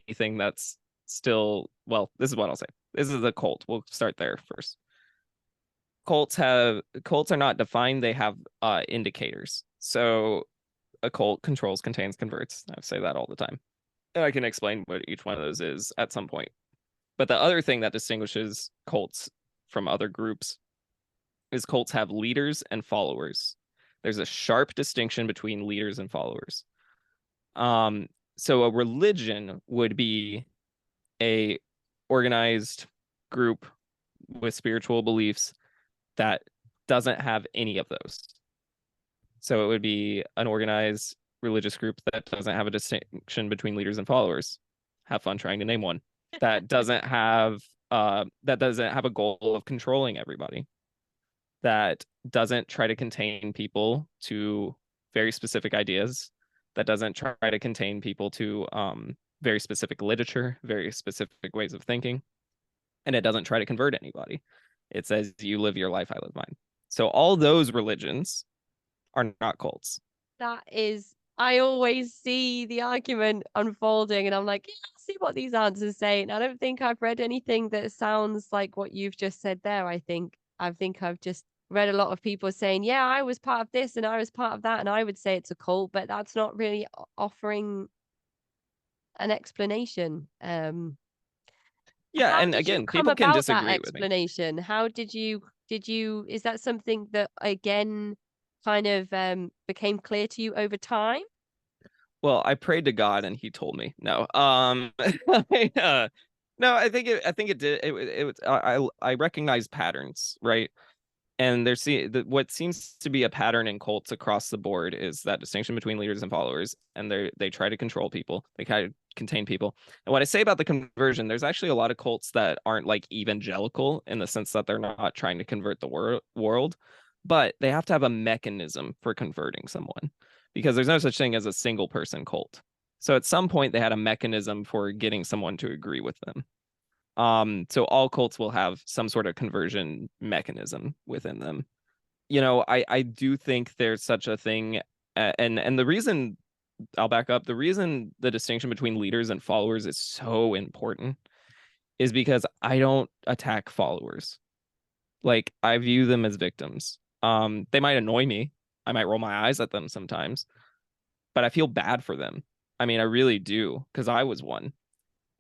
anything that's still, well, this is what I'll say. This is a cult. We'll start there first. Cults are not defined, they have indicators. So a cult controls, contains, converts. I say that all the time. And I can explain what each one of those is at some point. But the other thing that distinguishes cults from other groups is cults have leaders and followers. There's a sharp distinction between leaders and followers. Um, so a religion would be a organized group with spiritual beliefs that doesn't have any of those. So it would be an organized religious group that doesn't have a distinction between leaders and followers. Have fun trying to name one. That doesn't have a goal of controlling everybody. That doesn't try to contain people to very specific ideas. That doesn't try to contain people to very specific literature, very specific ways of thinking. And it doesn't try to convert anybody. It says, you live your life, I live mine. So all those religions are not cults. That is, I always see the argument unfolding and I'm like, yeah, I'll see what these answers say. And I don't think I've read anything that sounds like what you've just said there. I think I've just read a lot of people saying, yeah, I was part of this and I was part of that. And I would say it's a cult, but that's not really offering an explanation. Yeah, How and did you again, come people can about that disagree with me. explanation? How did you is that something that again kind of became clear to you over time? Well, I prayed to God and he told me. No. No, I think it did it was I recognize patterns, right? And what seems to be a pattern in cults across the board is that distinction between leaders and followers, and they try to control people, they kind of contain people. And what I say about the conversion, there's actually a lot of cults that aren't like evangelical in the sense that they're not trying to convert the world, but they have to have a mechanism for converting someone because there's no such thing as a single person cult. So at some point they had a mechanism for getting someone to agree with them. So all cults will have some sort of conversion mechanism within them. I do think there's such a thing, and the reason I'll back up, the reason the distinction between leaders and followers is so important is because I don't attack followers. Like I view them as victims. They might annoy me. I might roll my eyes at them sometimes, but I feel bad for them. I mean, I really do, because I was one.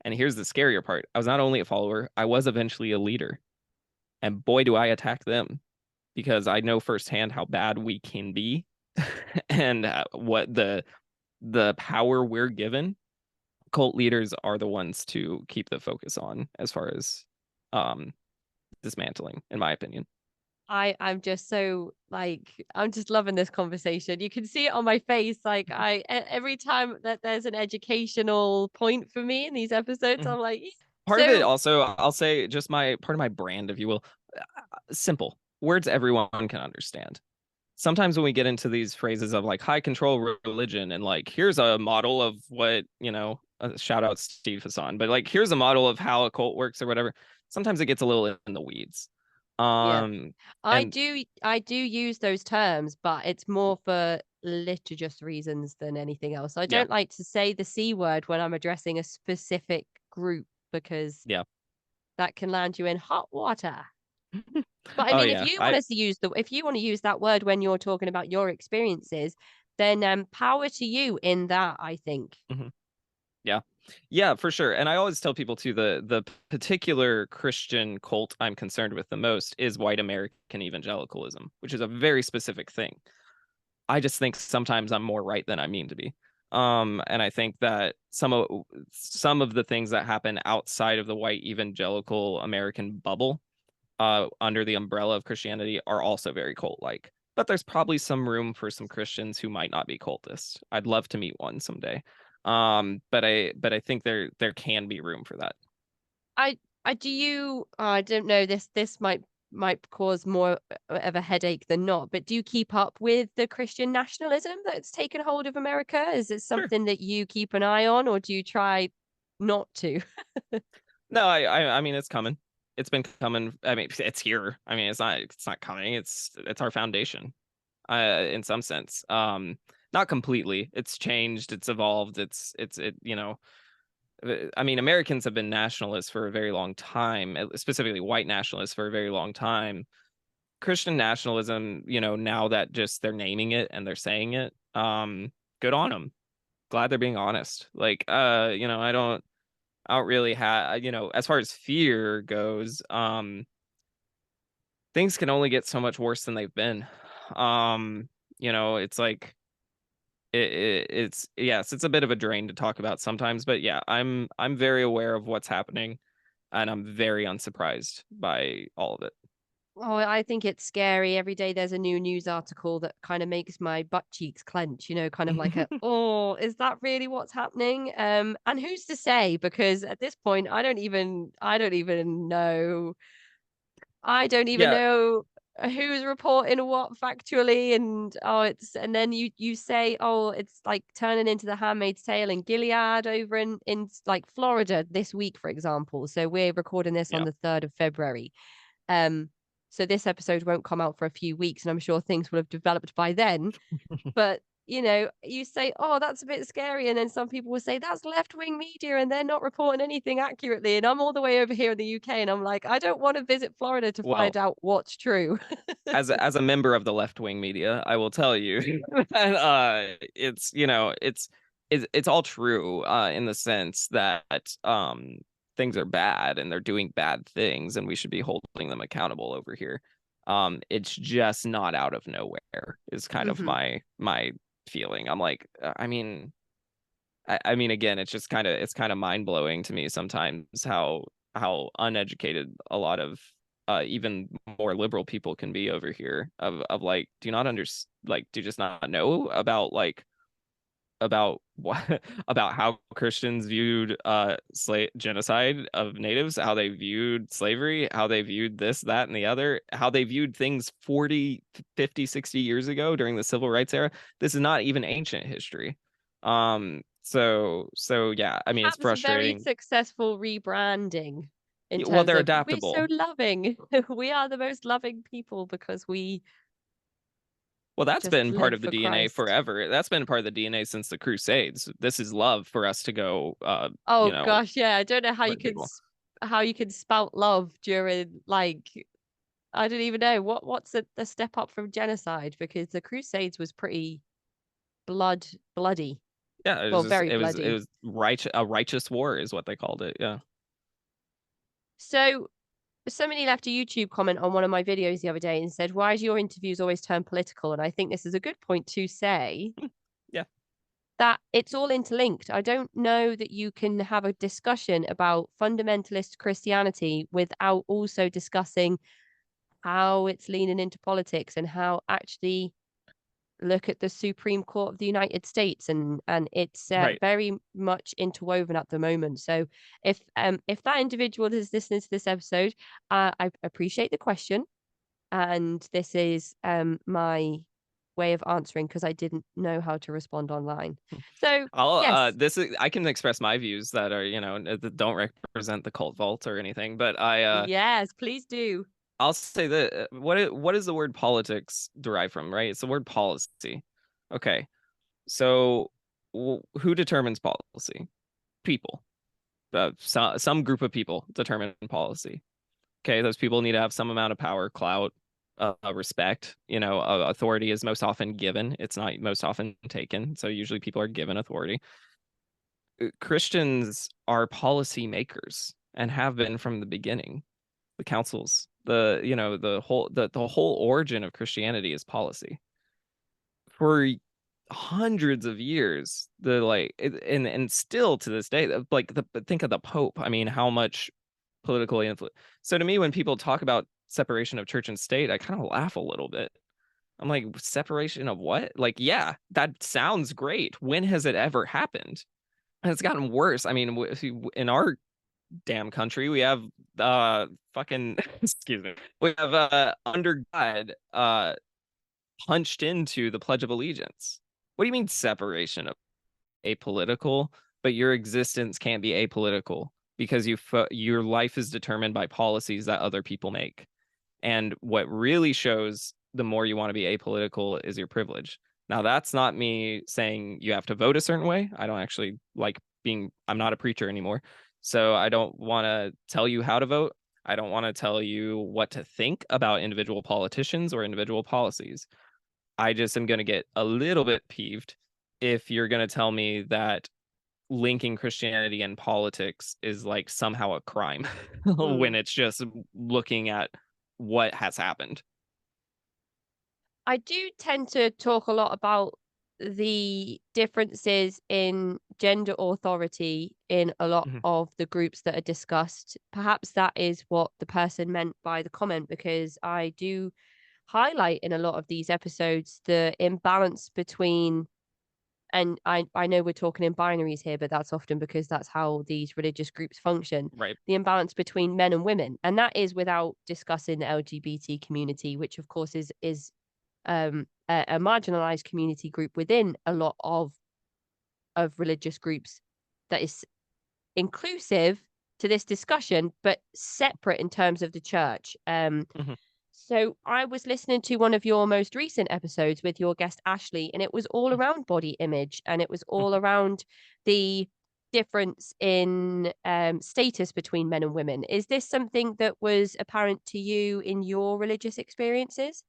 And here's the scarier part. I was not only a follower, I was eventually a leader. And boy, do I attack them because I know firsthand how bad we can be and what the power we're given. Cult leaders are the ones to keep the focus on as far as um dismantling, in my opinion. I'm just so like I'm just loving this conversation. You can see it on my face. Like every time that there's an educational point for me in these episodes, Mhm. I'm like, "Yeah." Part of it So also, I'll say, just my part of my brand, if you will, simple words everyone can understand. Sometimes when we get into these phrases of like high control religion and like here's a model of what shout out Steve Hassan, but like here's a model of how a cult works or whatever, sometimes it gets a little in the weeds. yeah, um I and do I do use those terms, but it's more for litigious reasons than anything else. I yeah, don't like to say the C word when I'm addressing a specific group because yeah. that can land you in hot water. But I Oh mean, yeah, I if you want to use that word when you're talking about your experiences, then power to you in that, I think. mhm. Yeah, yeah, for sure. And I always tell people too, the particular Christian cult I'm concerned with the most is white American evangelicalism, which is a very specific thing. I just think sometimes I'm more right than I mean to be. And I think that some of the things that happen outside of the white evangelical American bubble, under the umbrella of Christianity, are also very cult-like. But there's probably some room for some Christians who might not be cultists. I'd love to meet one someday. But I think there can be room for that. I I do you I don't know, this might cause more of a headache than not, but do you keep up with the Christian nationalism that's taken hold of America? Is it Sure. something that you keep an eye on, or do you try not to? No, I mean it's coming. It's been coming. I mean it's here. I mean it's not coming. It's our foundation. In some sense. Not completely. It's changed. It's evolved. I mean, Americans have been nationalists for a very long time, specifically white nationalists for a very long time. Christian nationalism, now that just they're naming it and they're saying it, good on them. Glad they're being honest. Like, I don't really have, as far as fear goes, things can only get so much worse than they've been. It's like it's yes, it's a bit of a drain to talk about sometimes, but yeah, I'm very aware of what's happening, and I'm very unsurprised by all of it. Oh, I think it's scary. Every day there's a new news article that kind of makes my butt cheeks clench, kind of like oh, is that really what's happening? And who's to say? Because at this point, I don't even Yeah, know who's reporting what factually. And then you say, oh, it's like turning into the Handmaid's Tale in Gilead over in like Florida this week, for example. So we're recording this on yeah. the 3rd of February. Um, so this episode won't come out for a few weeks, and I'm sure things will have developed by then. But you say, "Oh, that's a bit scary," and then some people will say that's left-wing media, and they're not reporting anything accurately. And I'm all the way over here in the UK, and I'm like, I don't want to visit Florida to Well, find out what's true. as a member of the left wing media, I will tell you that it's it's all true in the sense that things are bad and they're doing bad things and we should be holding them accountable over here. It's just not out of nowhere is kind of Hmm. my feeling. I'm like, I mean, again, it's kind of mind blowing to me sometimes how uneducated a lot of even more liberal people can be over here. Of like, do you not under like do you just not know about like about what about how Christians viewed slave genocide of natives, how they viewed slavery, how they viewed this, that, and the other, how they viewed things 40, 50, 60 years ago during the civil rights era. This is not even ancient history. So yeah, I mean it's Perhaps very frustrating. successful rebranding in Well, terms they're of we're so adaptable. loving. We are the most loving people because we Well, that's just been part live of the for DNA Christ. forever. That's been part of the DNA since the Crusades. This is love for us to go, Oh gosh, yeah. I don't know how you hurt can people. how you can spout love during like I don't even know what's the step up from genocide because the Crusades was pretty bloody. Yeah, Well, very it bloody. was a righteous war is what they called it. Yeah. So somebody left a YouTube comment on one of my videos the other day and said, "Why do your interviews always turn political?" And I think this is a good point to say Hmm. Yeah. that it's all interlinked. I don't know that you can have a discussion about fundamentalist Christianity without also discussing how it's leaning into politics and how actually look at the Supreme Court of the United States and it's Right. very much interwoven at the moment. So if that individual is listening to this episode, I appreciate the question, and this is my way of answering because I didn't know how to respond online. So I'll yes, this is I can express my views that are, that don't represent the cult vault or anything, but yes, please do. I'll say that what is the word politics derived from, right? It's the word policy. Okay. So who determines policy? People. Some group of people determine policy. Okay, those people need to have some amount of power, clout, respect. Authority is most often given. It's not most often taken. So usually people are given authority. Christians are policy makers and have been from the beginning. The councils, the whole origin of Christianity is policy. For hundreds of years, and still to this day, think of the Pope. I mean, how much political influence. So to me, when people talk about separation of church and state, I kind of laugh a little bit. I'm like, separation of what? Like, yeah, that sounds great. When has it ever happened? And it's gotten worse. I mean, in our damn country, we have fucking excuse me, we have under God punched into the Pledge of Allegiance. What do you mean separation of apolitical? But your existence can't be apolitical because your life is determined by policies that other people make. And what really shows the more you want to be apolitical is your privilege. Now, that's not me saying you have to vote a certain way. I don't actually like I'm not a preacher anymore. So I don't want to tell you how to vote. I don't want to tell you what to think about individual politicians or individual policies. I just am going to get a little bit peeved if you're going to tell me that linking Christianity and politics is like somehow a crime when Mm. it's just looking at what has happened. I do tend to talk a lot about the differences in gender authority in a lot Mhm. of the groups that are discussed. Perhaps that is what the person meant by the comment, because I do highlight in a lot of these episodes the imbalance between, and I know we're talking in binaries here, but that's often because that's how these religious groups function. Right. The imbalance between men and women, and that is without discussing the LGBT community, which of course is a marginalized community group within a lot of religious groups that is inclusive to this discussion, but separate in terms of the church. Mhm. So I was listening to one of your most recent episodes with your guest Ashley, and it was all around body image, and it was all around the difference in status between men and women. Is this something that was apparent to you in your religious experiences?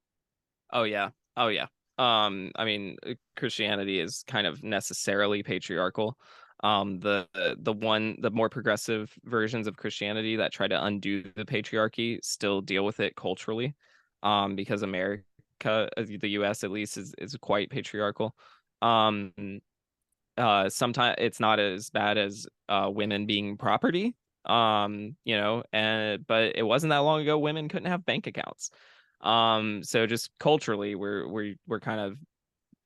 Oh yeah. Oh yeah. I mean, Christianity is kind of necessarily patriarchal. The more progressive versions of Christianity that try to undo the patriarchy still deal with it culturally, because America, the U.S. at least, is quite patriarchal. Um, Sometimes it's not as bad as women being property. And but it wasn't that long ago women couldn't have bank accounts. So just culturally, we're kind of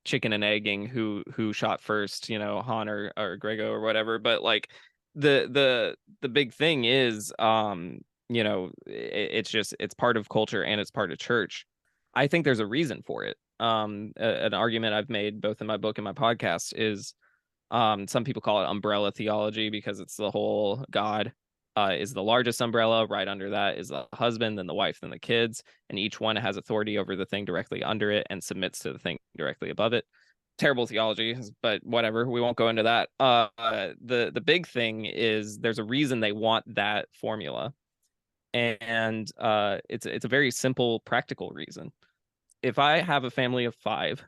chicken and egging who shot first, Han or Grego or whatever. But like the big thing is, it's part of culture and it's part of church. I think there's a reason for it. An argument I've made both in my book and my podcast is, some people call it umbrella theology because it's the whole God is the largest umbrella. Right under that is the husband, then the wife, then the kids, and each one has authority over the thing directly under it and submits to the thing directly above it. Terrible theology, but whatever. We won't go into that. The big thing is there's a reason they want that formula, and it's a very simple, practical reason. If I have a family of five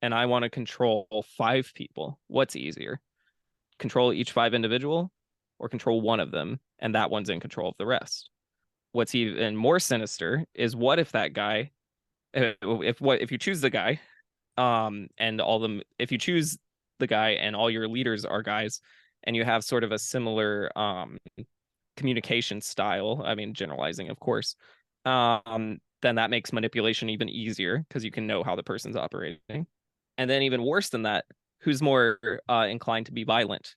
and I want to control five people, what's easier? Control each five individual or control one of them and that one's in control of the rest? What's even more sinister is, what if that guy, if you choose the guy, and all them if you choose the guy and all your leaders are guys, and you have sort of a similar communication style, I mean generalizing of course, then that makes manipulation even easier because you can know how the person's operating. And then even worse than that, who's more inclined to be violent?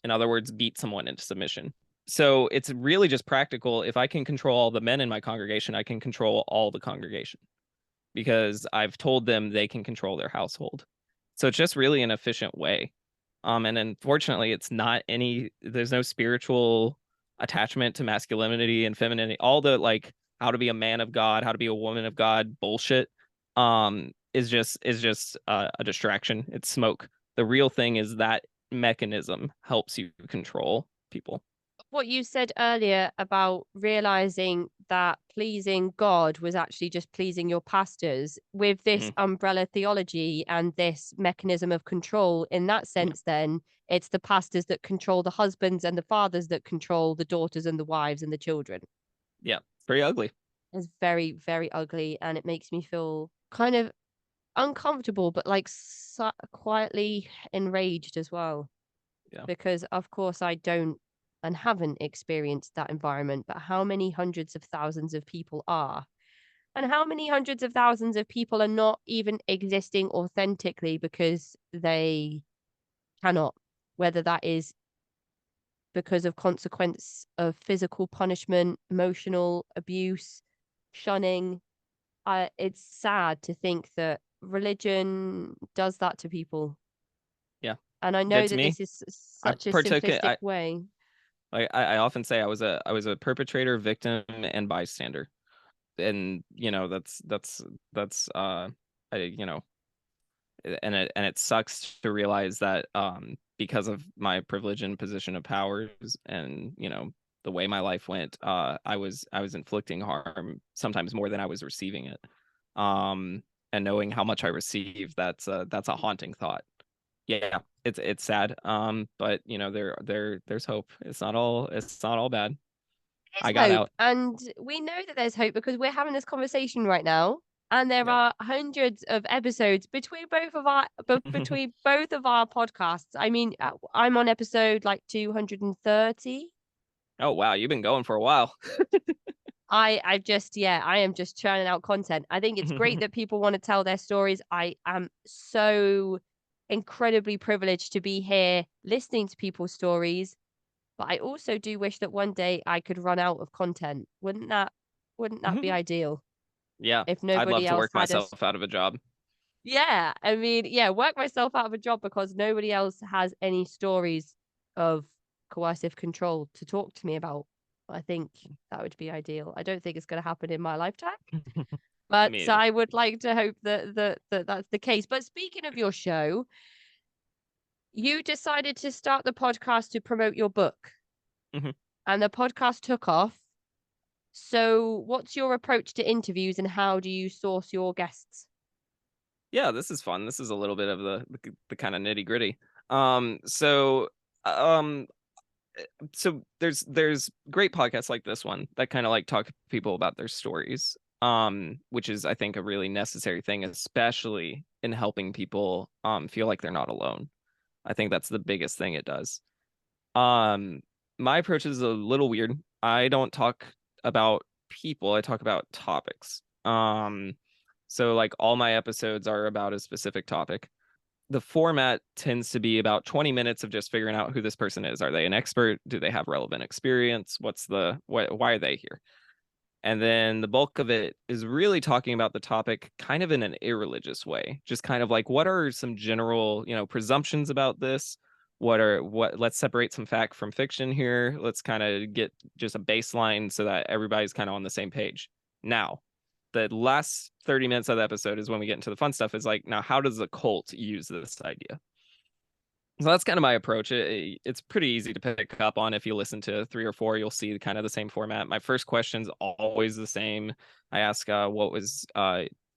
In other words, beat someone into submission. So it's really just practical. If I can control all the men in my congregation, I can control all the congregation because I've told them they can control their household. So it's just really an efficient way. And unfortunately, there's no spiritual attachment to masculinity and femininity. All the like how to be a man of God, how to be a woman of God bullshit, is just a distraction. It's smoke. The real thing is that mechanism helps you control people. What you said earlier about realizing that pleasing God was actually just pleasing your pastors with this Mhm. umbrella theology and this mechanism of control, in that Yeah, sense, then it's the pastors that control the husbands and the fathers that control the daughters and the wives and the children. yeah, it's very ugly. It's very, very ugly. And it makes me feel kind of uncomfortable, but like quietly enraged as well. Yeah. Because of course I don't and haven't experienced that environment, but how many hundreds of thousands of people are? And how many hundreds of thousands of people are not even existing authentically because they cannot, whether that is because of consequence of physical punishment, emotional abuse, shunning. It's sad to think that religion does that to people. Yeah, And I did know to that me. this is I such a partook in, simplistic way. I often say I was a perpetrator, victim, and bystander. And that's I and it sucks to realize that, because of my privilege and position of powers, and the way my life went, I was inflicting harm sometimes more than I was receiving it. And knowing how much I received, that's a haunting thought. Yeah, it's sad. But there's hope. It's not all bad. There's I got hope, out. and we know that there's hope because we're having this conversation right now, and there Yep. are hundreds of episodes between both of our podcasts. I mean, I'm on episode like 230. Oh wow, you've been going for a while. I am just churning out content. I think it's great that people want to tell their stories. I am so incredibly privileged to be here listening to people's stories. But I also do wish that one day I could run out of content. Wouldn't that be ideal Yeah, if I'd love nobody to else work had us? myself out of a job. Yeah, I mean, yeah, work myself out of a job because nobody else has any stories of coercive control to talk to me about. I think that would be ideal. I don't think it's going to happen in my lifetime, but Me so either. I would like to hope that that's the case. But speaking of your show, you decided to start the podcast to promote your book, Mhm. and the podcast took off. So, what's your approach to interviews and how do you source your guests? Yeah, this is fun. This is a little bit of the kind of nitty gritty. So um so there's great podcasts like this one that kind of like talk to people about their stories, which is I think a really necessary thing, especially in helping people feel like they're not alone. I think that's the biggest thing it does. um my approach is a little weird. I don't talk about people, I talk about topics. So like all my episodes are about a specific topic. The format tends to be about 20 minutes of just figuring out who this person is. Are they an expert? Do they have relevant experience? Why are they here? And then the bulk of it is really talking about the topic kind of in an irreligious way. Just kind of like, what are some general, presumptions about this? Let's separate some fact from fiction here. Let's kind of get just a baseline so that everybody's kind of on the same page. Now, the last 30 minutes of the episode is when we get into the fun stuff, is like, now how does the cult use this idea? So that's kind of my approach. It's pretty easy to pick up on. If you listen to 3 or 4, you'll see kind of the same format. My first question's always the same. I ask, what was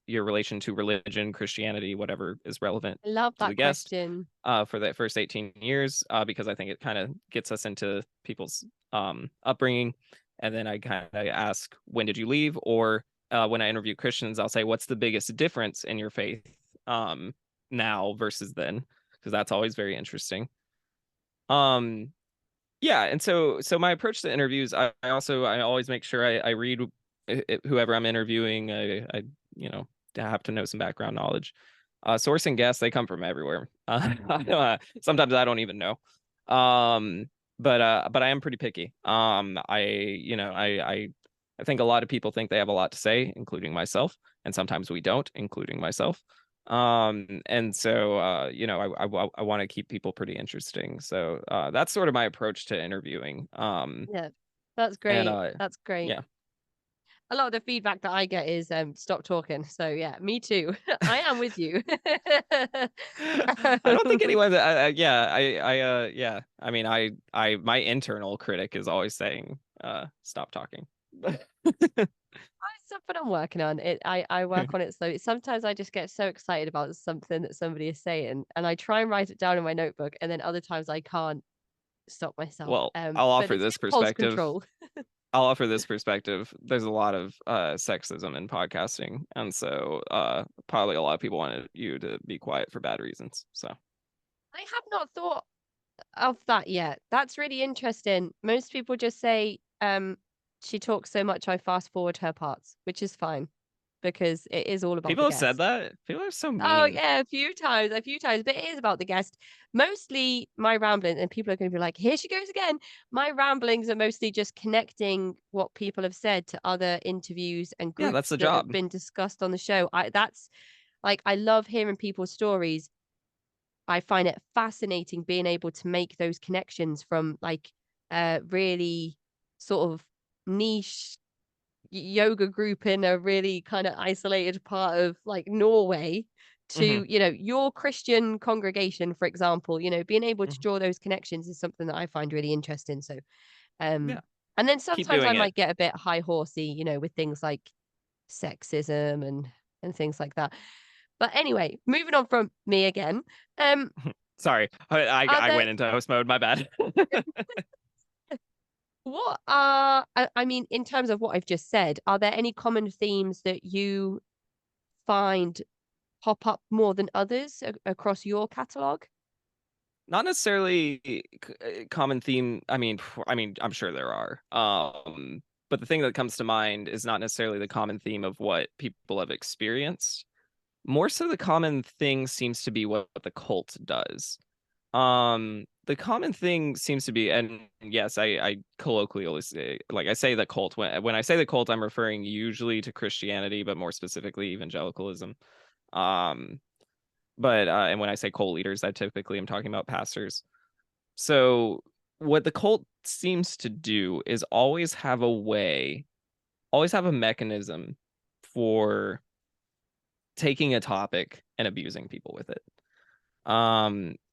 your relation to religion, Christianity, whatever is relevant I love to the that guest, question. for that first 18 years, because I think it kind of gets us into people's upbringing. And then I kind of ask, when did you leave? Or when I interview Christians, I'll say, what's the biggest difference in your faith now versus then? Because that's always very interesting. Um, yeah, and so my approach to interviews, I always make sure I read whoever I'm interviewing. I have to know some background knowledge. Sourcing guests, they come from everywhere. Sometimes I don't even know. But I am pretty picky. I think a lot of people think they have a lot to say, including myself, and sometimes we don't, including myself. And so I want to keep people pretty interesting. So that's sort of my approach to interviewing. Yeah, that's And great. That's great. Yeah. A lot of the feedback that I get is stop talking. So yeah, me too. I am with you. I don't think Um, anyone. Yeah. I mean, my internal critic is always saying, stop talking. It's something I'm working on. I work on it slowly. Sometimes I just get so excited about something that somebody is saying, and I try and write it down in my notebook, and then other times I can't stop myself. Well, I'll But offer it's this impulse perspective. control. There's a lot of sexism in podcasting, and so probably a lot of people wanted you to be quiet for bad reasons. So I have not thought of that yet. That's really interesting. Most people just say, she talks so much I fast forward her parts, which is fine because it is all about people the have said guest. that. People are so Oh mean. yeah, a few times, but it is about the guest. Mostly my rambling, and people are going to be like, "Here she goes again." My ramblings are mostly just connecting what people have said to other interviews and Yeah, that's groups the that have job. been discussed on the show. That's like I love hearing people's stories. I find it fascinating being able to make those connections from like a really sort of niche yoga group in a really kind of isolated part of like Norway Hmm. to, your Christian congregation, for example, being able to Hmm. draw those connections is something that I find really interesting. So, Yeah, and then keep sometimes I doing it. might get a bit high horsey, with things like sexism and things like that. But anyway, moving on from me again. Um, Sorry, are I there went into host mode. My bad. what are I mean, in terms of what I've just said, are there any common themes that you find pop up more than others across your catalog? Not necessarily common theme. I mean, I'm sure there are. But the thing that comes to mind is not necessarily the common theme of what people have experienced. More so, the common thing seems to be what the cult does. The common thing seems to be, and yes, I colloquially say, like I say the cult. When I say the cult, I'm referring usually to Christianity, but more specifically evangelicalism. Um, but and when I say cult leaders, I typically am talking about pastors. So what the cult seems to do is always have a mechanism for taking a topic and abusing people with it.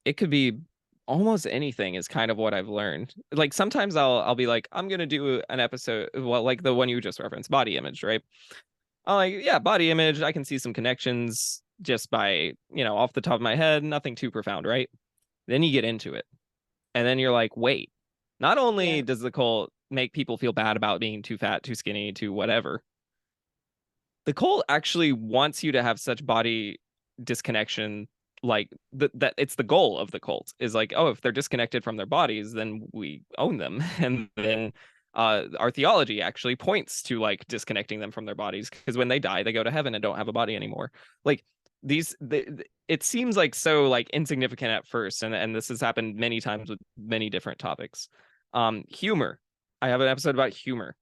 It could be almost anything is kind of what I've learned. Like sometimes I'll be like, I'm gonna do an episode, well, like the one you just referenced, body image, right? I'm like, yeah, body image, I can see some connections. just by, off the top of my head, nothing too profound, right? Then you get into it. And then you're like, wait, not Yeah. only does the cult make people feel bad about being too fat, too skinny, too whatever, the cult actually wants you to have such body disconnection, like that it's the goal of the cult is like, oh, if they're disconnected from their bodies, then we own them. And then our theology actually points to like disconnecting them from their bodies, because when they die they go to heaven and don't have a body anymore. Like it seems like so like insignificant at first, and this has happened many times with many different topics. Humor, I have an episode about humor.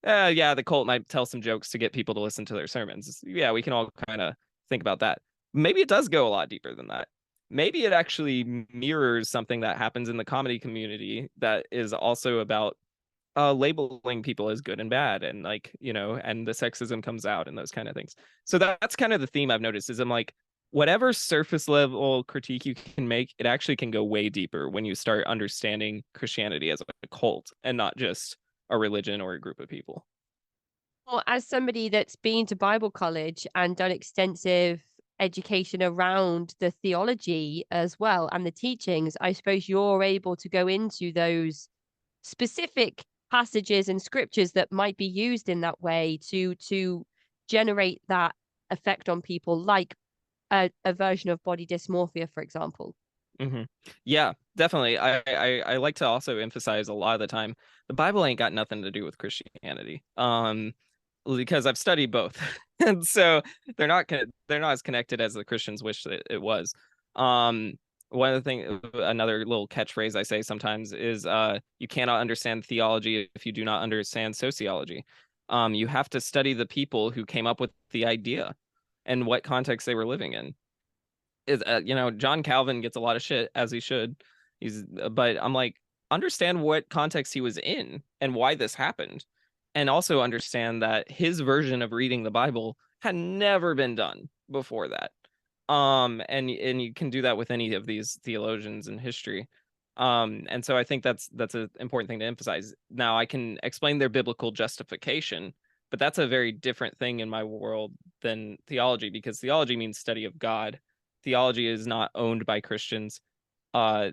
Yeah, the cult might tell some jokes to get people to listen to their sermons. Yeah, we can all kind of think about that. Maybe it does go a lot deeper than that. Maybe it actually mirrors something that happens in the comedy community that is also about labeling people as good and bad, and like, and the sexism comes out and those kind of things. So that's kind of the theme I've noticed is I'm like, whatever surface level critique you can make, it actually can go way deeper when you start understanding Christianity as a cult and not just a religion or a group of people. Well, as somebody that's been to Bible college and done extensive education around the theology as well and the teachings, I suppose you're able to go into those specific passages and scriptures that might be used in that way to generate that effect on people, like a version of body dysmorphia, for example. Hmm. Yeah, definitely. I like to also emphasize a lot of the time the Bible ain't got nothing to do with Christianity. Because I've studied both, and so they're not as connected as the Christians wish that it was. Um, One of the thing, another little catchphrase I say sometimes is, you cannot understand theology if you do not understand sociology. You have to study the people who came up with the idea and what context they were living in. Is John Calvin gets a lot of shit, as he should. But I'm like, understand what context he was in and why this happened, and also understand that his version of reading the Bible had never been done before that. And you can do that with any of these theologians in history. And so I think that's an important thing to emphasize. Now I can explain their biblical justification, but that's a very different thing in my world than theology, because theology means study of God. Theology is not owned by Christians. uh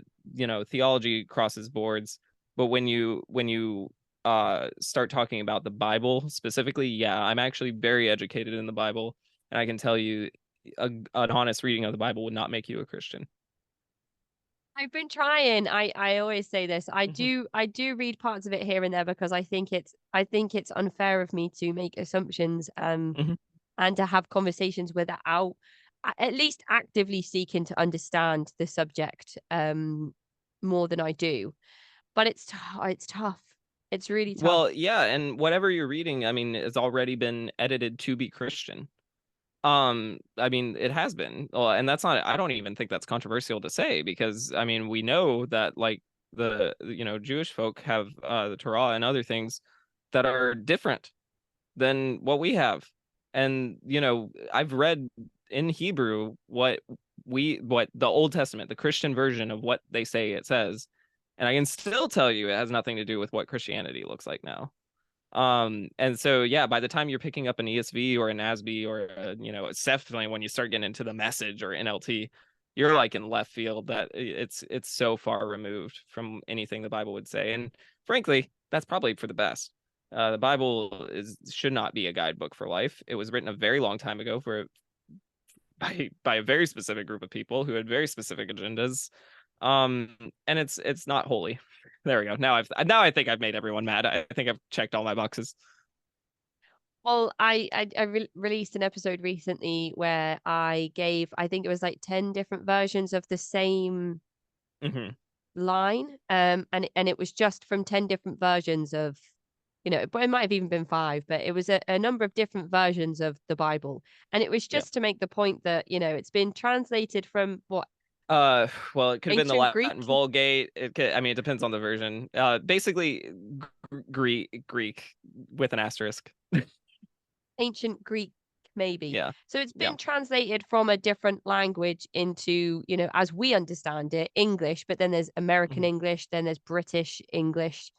Theology crosses boards, but when you start talking about the Bible specifically, yeah, I'm actually very educated in the Bible, and I can tell you an honest reading of the Bible would not make you a Christian. I've been trying. I always say this. Hmm. I do read parts of it here and there because I think it's unfair of me to make assumptions Hmm. and to have conversations without at least actively seeking to understand the subject more than I do. But it's tough. It's really tough. Well, yeah, and whatever you're reading, I mean, it's already been edited to be Christian. I mean, it has been. Well, and that's not, I don't even think that's controversial to say, because I mean, we know that like Jewish folk have the Torah and other things that are different than what we have. And I've read in Hebrew what the Old Testament, the Christian version of what they say it says, and I can still tell you it has nothing to do with what Christianity looks like now. And so yeah, by the time you're picking up an ESV or an ASB or it's definitely when you start getting into the Message or NLT, you're like in left field, that it's so far removed from anything the Bible would say. And frankly, that's probably for the best. The Bible should not be a guidebook for life. It was written a very long time ago for by a very specific group of people who had very specific agendas. And it's not holy. There we go. Now I think I've made everyone mad. I think I've checked all my boxes. Well, I released an episode recently where I think it was like 10 different versions of the same Hmm. line. And it was just from 10 different versions of, but it might have even been five, but it was a number of different versions of the Bible. And it was Yeah. just to make the point that, it's been translated from what, Well, it could have been the ancient Latin Greek, Vulgate. I mean, it depends on the version. Basically, Greek with an asterisk. ancient Greek, maybe. Yeah. So it's Yeah. been translated from a different language into, as we understand it, English, but then there's American Mhm. English, then there's British English,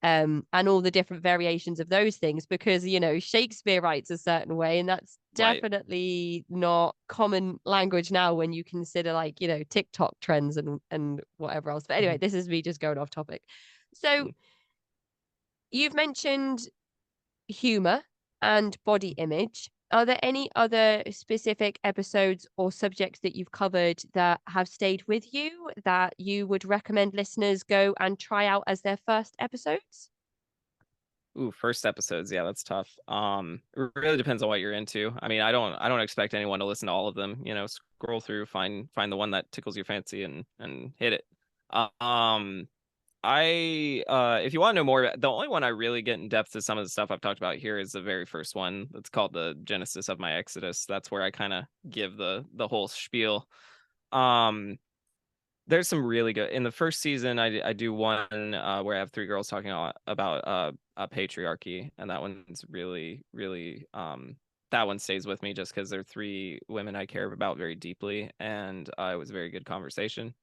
and all the different variations of those things because, Shakespeare writes a certain way and that's Right. definitely not common language now when you consider, like, TikTok trends and whatever else. But anyway, Mhm. this is me just going off topic. So you've mentioned humor and body image. Are there any other specific episodes or subjects that you've covered that have stayed with you that you would recommend listeners go and try out as their first episodes? Ooh, first episodes. Yeah, that's tough. It really depends on what you're into. I mean, I don't expect anyone to listen to all of them. Scroll through, find the one that tickles your fancy and hit it. Um, if you want to know more, the only one I really get in depth to some of the stuff I've talked about here is the very first one. It's called the Genesis of My Exodus. That's where I kind of give the whole spiel. Um, there's some really good in the first season. I do one where I have three girls talking about patriarchy, and that one's really that one stays with me just because they're three women I care about very deeply, and it was a very good conversation.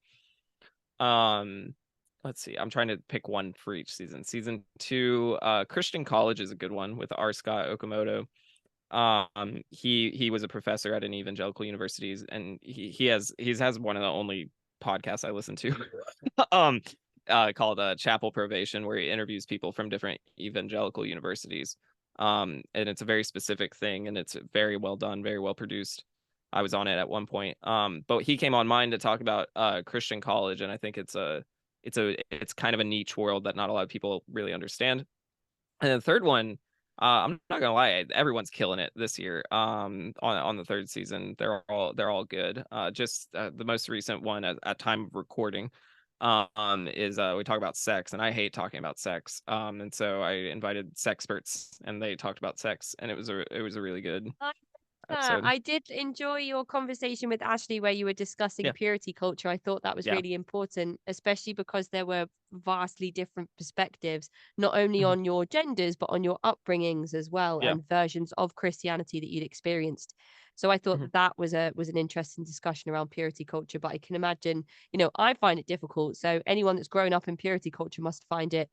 um let's see, I'm trying to pick one for each season. Season 2, Christian College is a good one with R. Scott Okamoto. He was a professor at an evangelical universities, and he has one of the only podcasts I listen to um called Chapel Probation, where he interviews people from different evangelical universities. And it's a very specific thing, and it's very well done, very well produced. I was on it at one point. But he came on mine to talk about Christian college, and I think it's kind of a niche world that not a lot of people really understand. And the third one, I'm not gonna lie, everyone's killing it this year. On the third season, they're all good. Just the most recent one at time of recording, is we talk about sex, and I hate talking about sex. And so I invited sexperts, and they talked about sex, and it was a really good episode. I did enjoy your conversation with Ashley where you were discussing Yeah. purity culture. I thought that was Yeah. really important, especially because there were vastly different perspectives, not only Mhm. on your genders, but on your upbringings as well, Yeah. and versions of Christianity that you'd experienced. So I thought Mhm. that that was an interesting discussion around purity culture. But I can imagine, I find it difficult. So anyone that's grown up in purity culture must find it,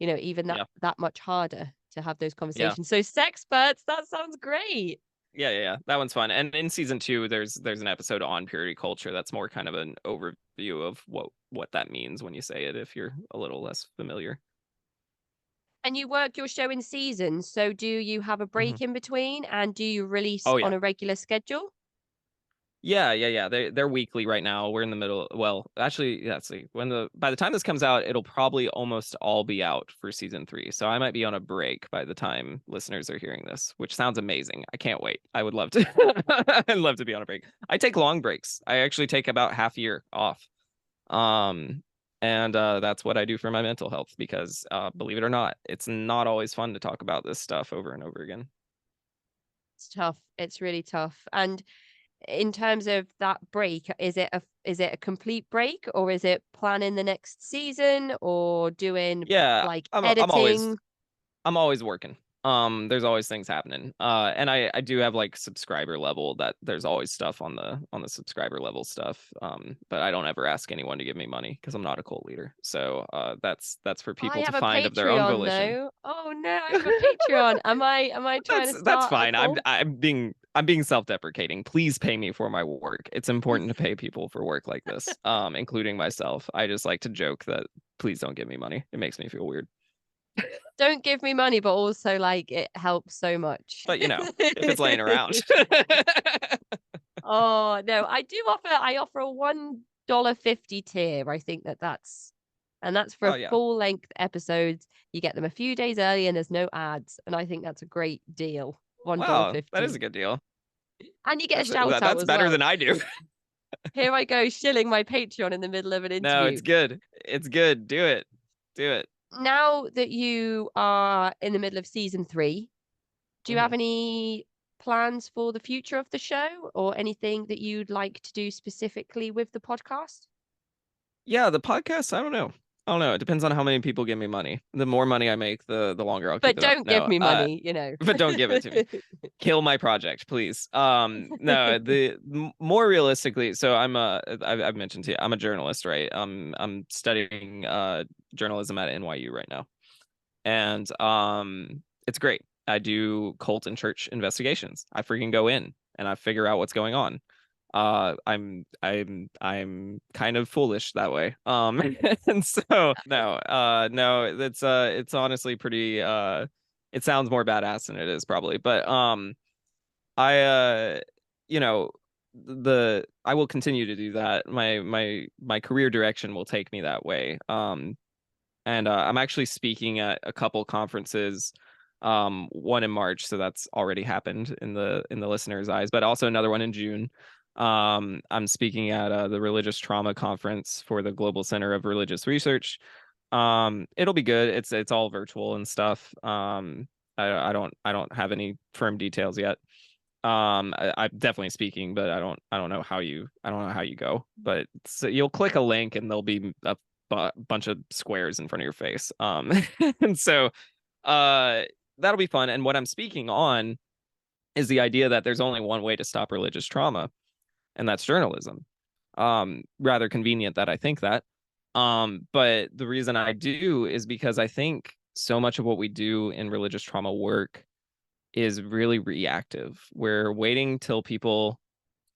even that Yeah. that much harder to have those Yeah. conversations. So sexperts, that sounds great. Yeah. That one's fun. And in season 2, there's an episode on purity culture that's more kind of an overview of what that means when you say it, if you're a little less familiar. And you work your show in seasons, so do you have a Mhm. break in between, and do you release Oh on yeah. a regular schedule? Yeah. They're weekly right now. We're in the middle. Well, actually, yeah, let's see. By the time this comes out, it'll probably almost all be out for season 3. So I might be on a break by the time listeners are hearing this, which sounds amazing. I can't wait. I would love to. I'd love to be on a break. I take long breaks. I actually take about half a year off. Um, and that's what I do for my mental health because, believe it or not, it's not always fun to talk about this stuff over and over again. It's tough. It's really tough. And in terms of that break, is it a complete break, or is it planning the next season, or doing Yeah, like I'm always editing? I'm always working. There's always things happening. And I do have like subscriber level that there's always stuff on the subscriber level stuff. But I don't ever ask anyone to give me money because I'm not a cult leader. So that's for I people to have a find of their own Patreon volition. though. Oh no, I have a Patreon. Am I trying to That's start a fine. I'm cult? I'm being I'm being self-deprecating. Please pay me for my work. It's important to pay people for work like this, including myself. I just like to joke that please don't give me money. It makes me feel weird. Don't give me money, but also like it helps so much. But if it's laying around. Oh no, I offer a $1.50 tier. I think that's for Oh yeah. full length episodes. You get them a few days early and there's no ads. And I think that's a great deal. Wow, that is $1.50. a good deal. And you get a That's shout that, out that's as better well. than I do. Here I go shilling my Patreon in the middle of an No, interview. it's good. It's good. Do it. Do it. Now that you are in the middle of season 3, do you Mhm. have any plans for the future of the show, or anything that you'd like to do specifically with the podcast? Yeah, the podcast, I don't know. I don't know. It depends on how many people give me money. The more money I make, the longer I'll keep But it up. don't give No, me money. but don't give it to me. Kill my project, please. No, more realistically, so I've mentioned to you, I'm a journalist, right? I'm studying journalism at NYU right now. And it's great. I do cult and church investigations. I freaking go in and I figure out what's going on. I'm kind of foolish that way. And so no, it's honestly pretty it sounds more badass than it is probably. But I you know the I will continue to do that. My career direction will take me that way. And I'm actually speaking at a couple conferences, one in March, so that's already happened in the listeners' eyes, but also another one in June. I'm speaking at the Religious Trauma Conference for the Global Center of Religious Research. It'll be good. It's all virtual and stuff. I don't have any firm details yet. I'm definitely speaking, but I don't know how you go. But so you'll click a link and there'll be a bunch of squares in front of your face. And so uh that'll be fun. And what I'm speaking on is the idea that there's only one way to stop religious trauma, and that's journalism. Rather convenient that I think that. But the reason I do is because I think so much of what we do in religious trauma work is really reactive. We're waiting till people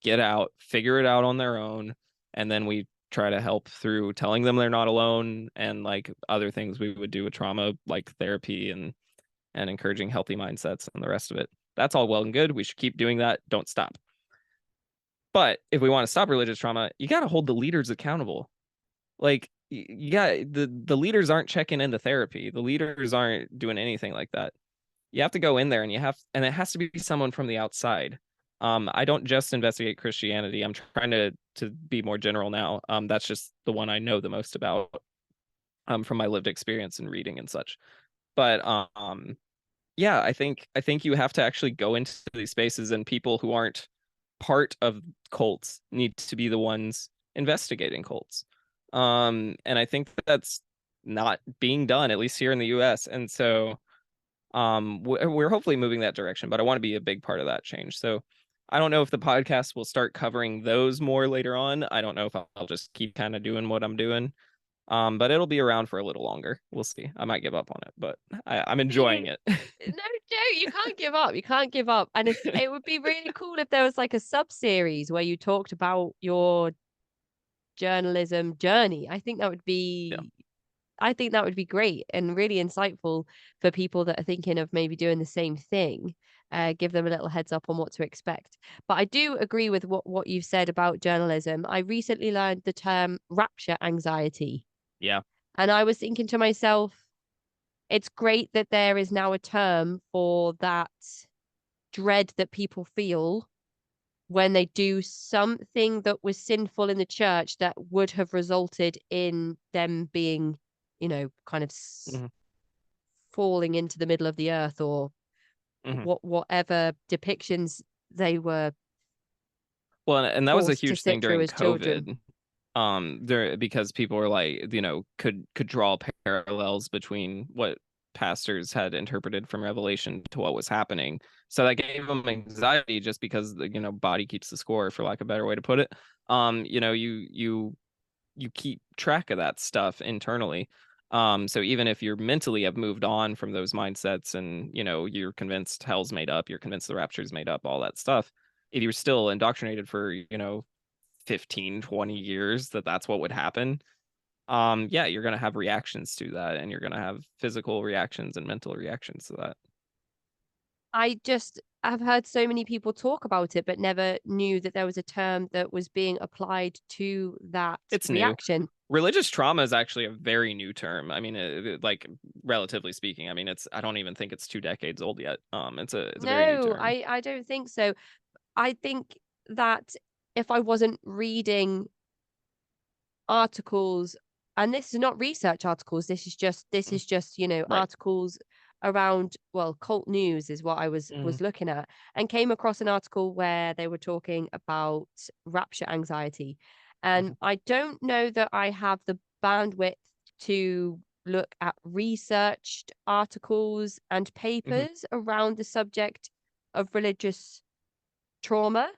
get out, figure it out on their own, and then we try to help through telling them they're not alone and like other things we would do with trauma, like therapy and encouraging healthy mindsets and the rest of it. That's all well and good. We should keep doing that. Don't stop. But if we want to stop religious trauma, you got to hold the leaders accountable. Like you got the leaders aren't checking into therapy. The leaders aren't doing anything like that. You have to go in there and it has to be someone from the outside. I don't just investigate Christianity. I'm trying to be more general now. That's just the one I know the most about from my lived experience and reading and such. But yeah, I think you have to actually go into these spaces, and people who aren't part of cults need to be the ones investigating cults. And I think that's not being done, at least here in the US. And so we're hopefully moving that direction, but I want to be a big part of that change. So I don't know if the podcast will start covering those more later on. I don't know if I'll just keep kind of doing what I'm doing. But it'll be around for a little longer. We'll see. I might give up on it, but I'm enjoying it. No, you can't give up. You can't give up. And it would be really cool if there was like a sub-series where you talked about your journalism journey. Yeah. I think that would be great and really insightful for people that are thinking of maybe doing the same thing. Give them a little heads up on what to expect. But I do agree with what you've said about journalism. I recently learned the term rapture anxiety. Yeah. And I was thinking to myself, it's great that there is now a term for that dread that people feel when they do something that was sinful in the church that would have resulted in them being, kind of Hmm. falling into the middle of the earth or Hmm. whatever depictions they were Well, and that was a forced to huge thing sit through during as children. COVID. There because people were like, could draw parallels between what pastors had interpreted from Revelation to what was happening. So that gave them anxiety just because the body keeps the score, for lack of a better way to put it. You keep track of that stuff internally. So even if you're mentally have moved on from those mindsets and you're convinced hell's made up, you're convinced the rapture's made up, all that stuff, if you're still indoctrinated for 15, 20 years that's what would happen, yeah, you're going to have reactions to that, and you're going to have physical reactions and mental reactions to that. I've heard so many people talk about it, but never knew that there was a term that was being applied to that It's new. reaction. Religious trauma is actually a very new term. I mean, like relatively speaking, I mean, I don't even think it's 2 decades old yet. It's a very new No, term. I don't think so. I think that if I wasn't reading articles, and this is not research articles, Mm. this is just Right. articles around, well, cult news is what I was Hmm. was looking at, and came across an article where they were talking about rapture anxiety. And Hmm. I don't know that I have the bandwidth to look at researched articles and Hmm. papers around the subject of religious trauma.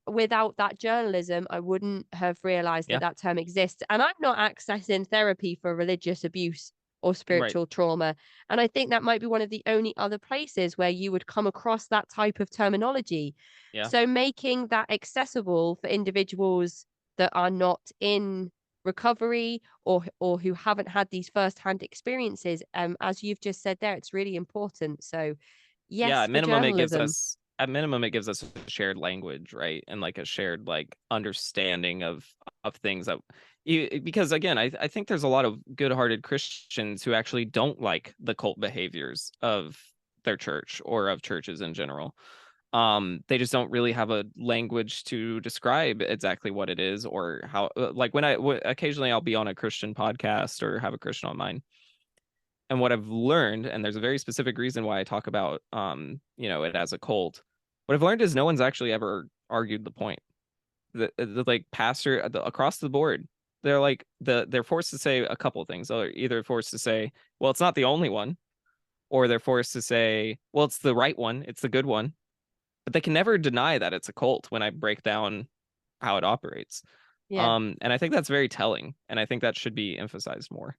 Without that journalism, I wouldn't have realized that Yeah. that term exists. And I'm not accessing therapy for religious abuse or Right. spiritual trauma. And I think that might be one of the only other places where you would come across that type of terminology. Yeah. So making that accessible for individuals that are not in recovery or who haven't had these first-hand experiences, as you've just said there, it's really important. So Yeah, yes for journalism. at minimum it gives us a shared language, right? And like a shared like understanding of things that because again, I think there's a lot of good-hearted Christians who actually don't like the cult behaviors of their church or of churches in general. They just don't really have a language to describe exactly what it is or how like when occasionally I'll be on a Christian podcast or have a Christian on mine, and what I've learned, and there's a very specific reason why I talk about it as a cult. What I've learned is no one's actually ever argued the point. The like pastor across the board, they're like they're forced to say a couple of things. They're either forced to say, well, it's not the only one, or they're forced to say, well, it's the right one, it's the good one. But they can never deny that it's a cult when I break down how it operates. Yeah. And I think that's very telling, and I think that should be emphasized more.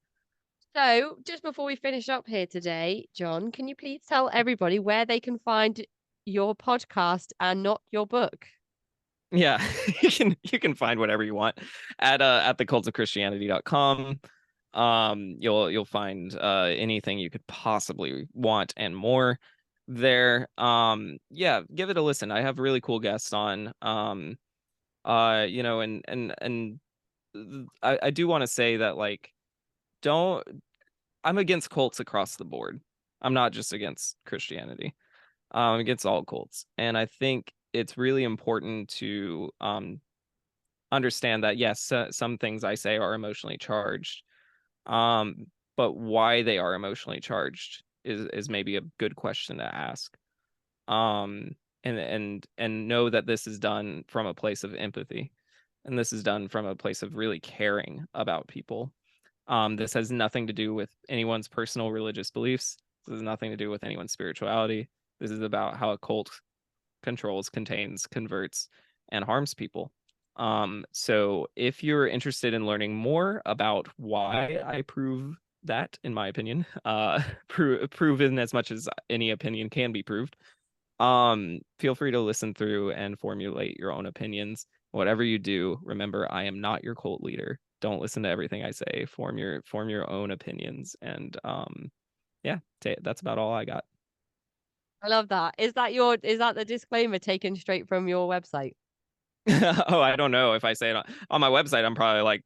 So, just before we finish up here today, John, can you please tell everybody where they can find your podcast and not your book? Yeah, you can find whatever you want at thecultofchristianity.com. You'll find anything you could possibly want and more there. Yeah, give it a listen. I have really cool guests on. And I do want to say that like don't I'm against cults across the board. I'm not just against Christianity. Against all cults. And I think it's really important to understand that yes, some things I say are emotionally charged. Um, but why they are emotionally charged is maybe a good question to ask. Um, and know that this is done from a place of empathy, and this is done from a place of really caring about people. This has nothing to do with anyone's personal religious beliefs. This has nothing to do with anyone's spirituality. This is about how a cult controls, contains, converts, and harms people. So if you're interested in learning more about why I prove that, in my opinion, proven as much as any opinion can be proved, feel free to listen through and formulate your own opinions. Whatever you do, remember I am not your cult leader. Don't listen to everything I say. Form your own opinions, and yeah, that's about all I got. I love that. Is that the disclaimer taken straight from your website? Oh, I don't know if I say it on my website. I'm probably like,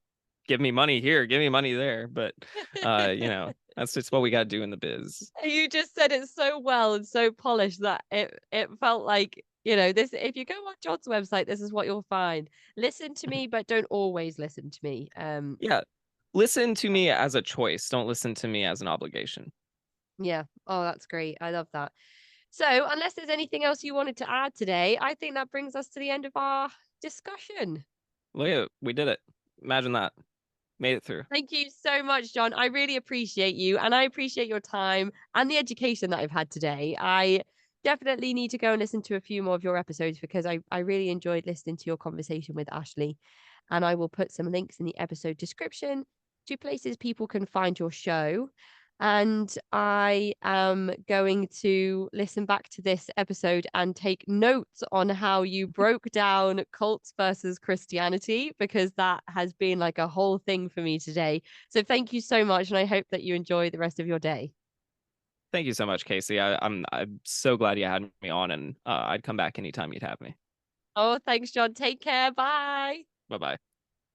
give me money here, give me money there. But that's just what we got to do in the biz. You just said it so well and so polished that it felt like, this if you go on John's website, this is what you'll find. Listen to me, but don't always listen to me. Yeah, listen to me as a choice. Don't listen to me as an obligation. Yeah. Oh, that's great. I love that. So, unless there's anything else you wanted to add today, I think that brings us to the end of our discussion. Look at it, we did it. Imagine that, made it through. Thank you so much, John. I really appreciate you and I appreciate your time and the education that I've had today. I definitely need to go and listen to a few more of your episodes because I really enjoyed listening to your conversation with Ashley. And I will put some links in the episode description to places people can find your show. And I am going to listen back to this episode and take notes on how you broke down cults versus Christianity, because that has been like a whole thing for me today. So thank you so much. And I hope that you enjoy the rest of your day. Thank you so much, Casey. I'm so glad you had me on, and I'd come back anytime you'd have me. Oh, thanks, John. Take care. Bye. Bye bye.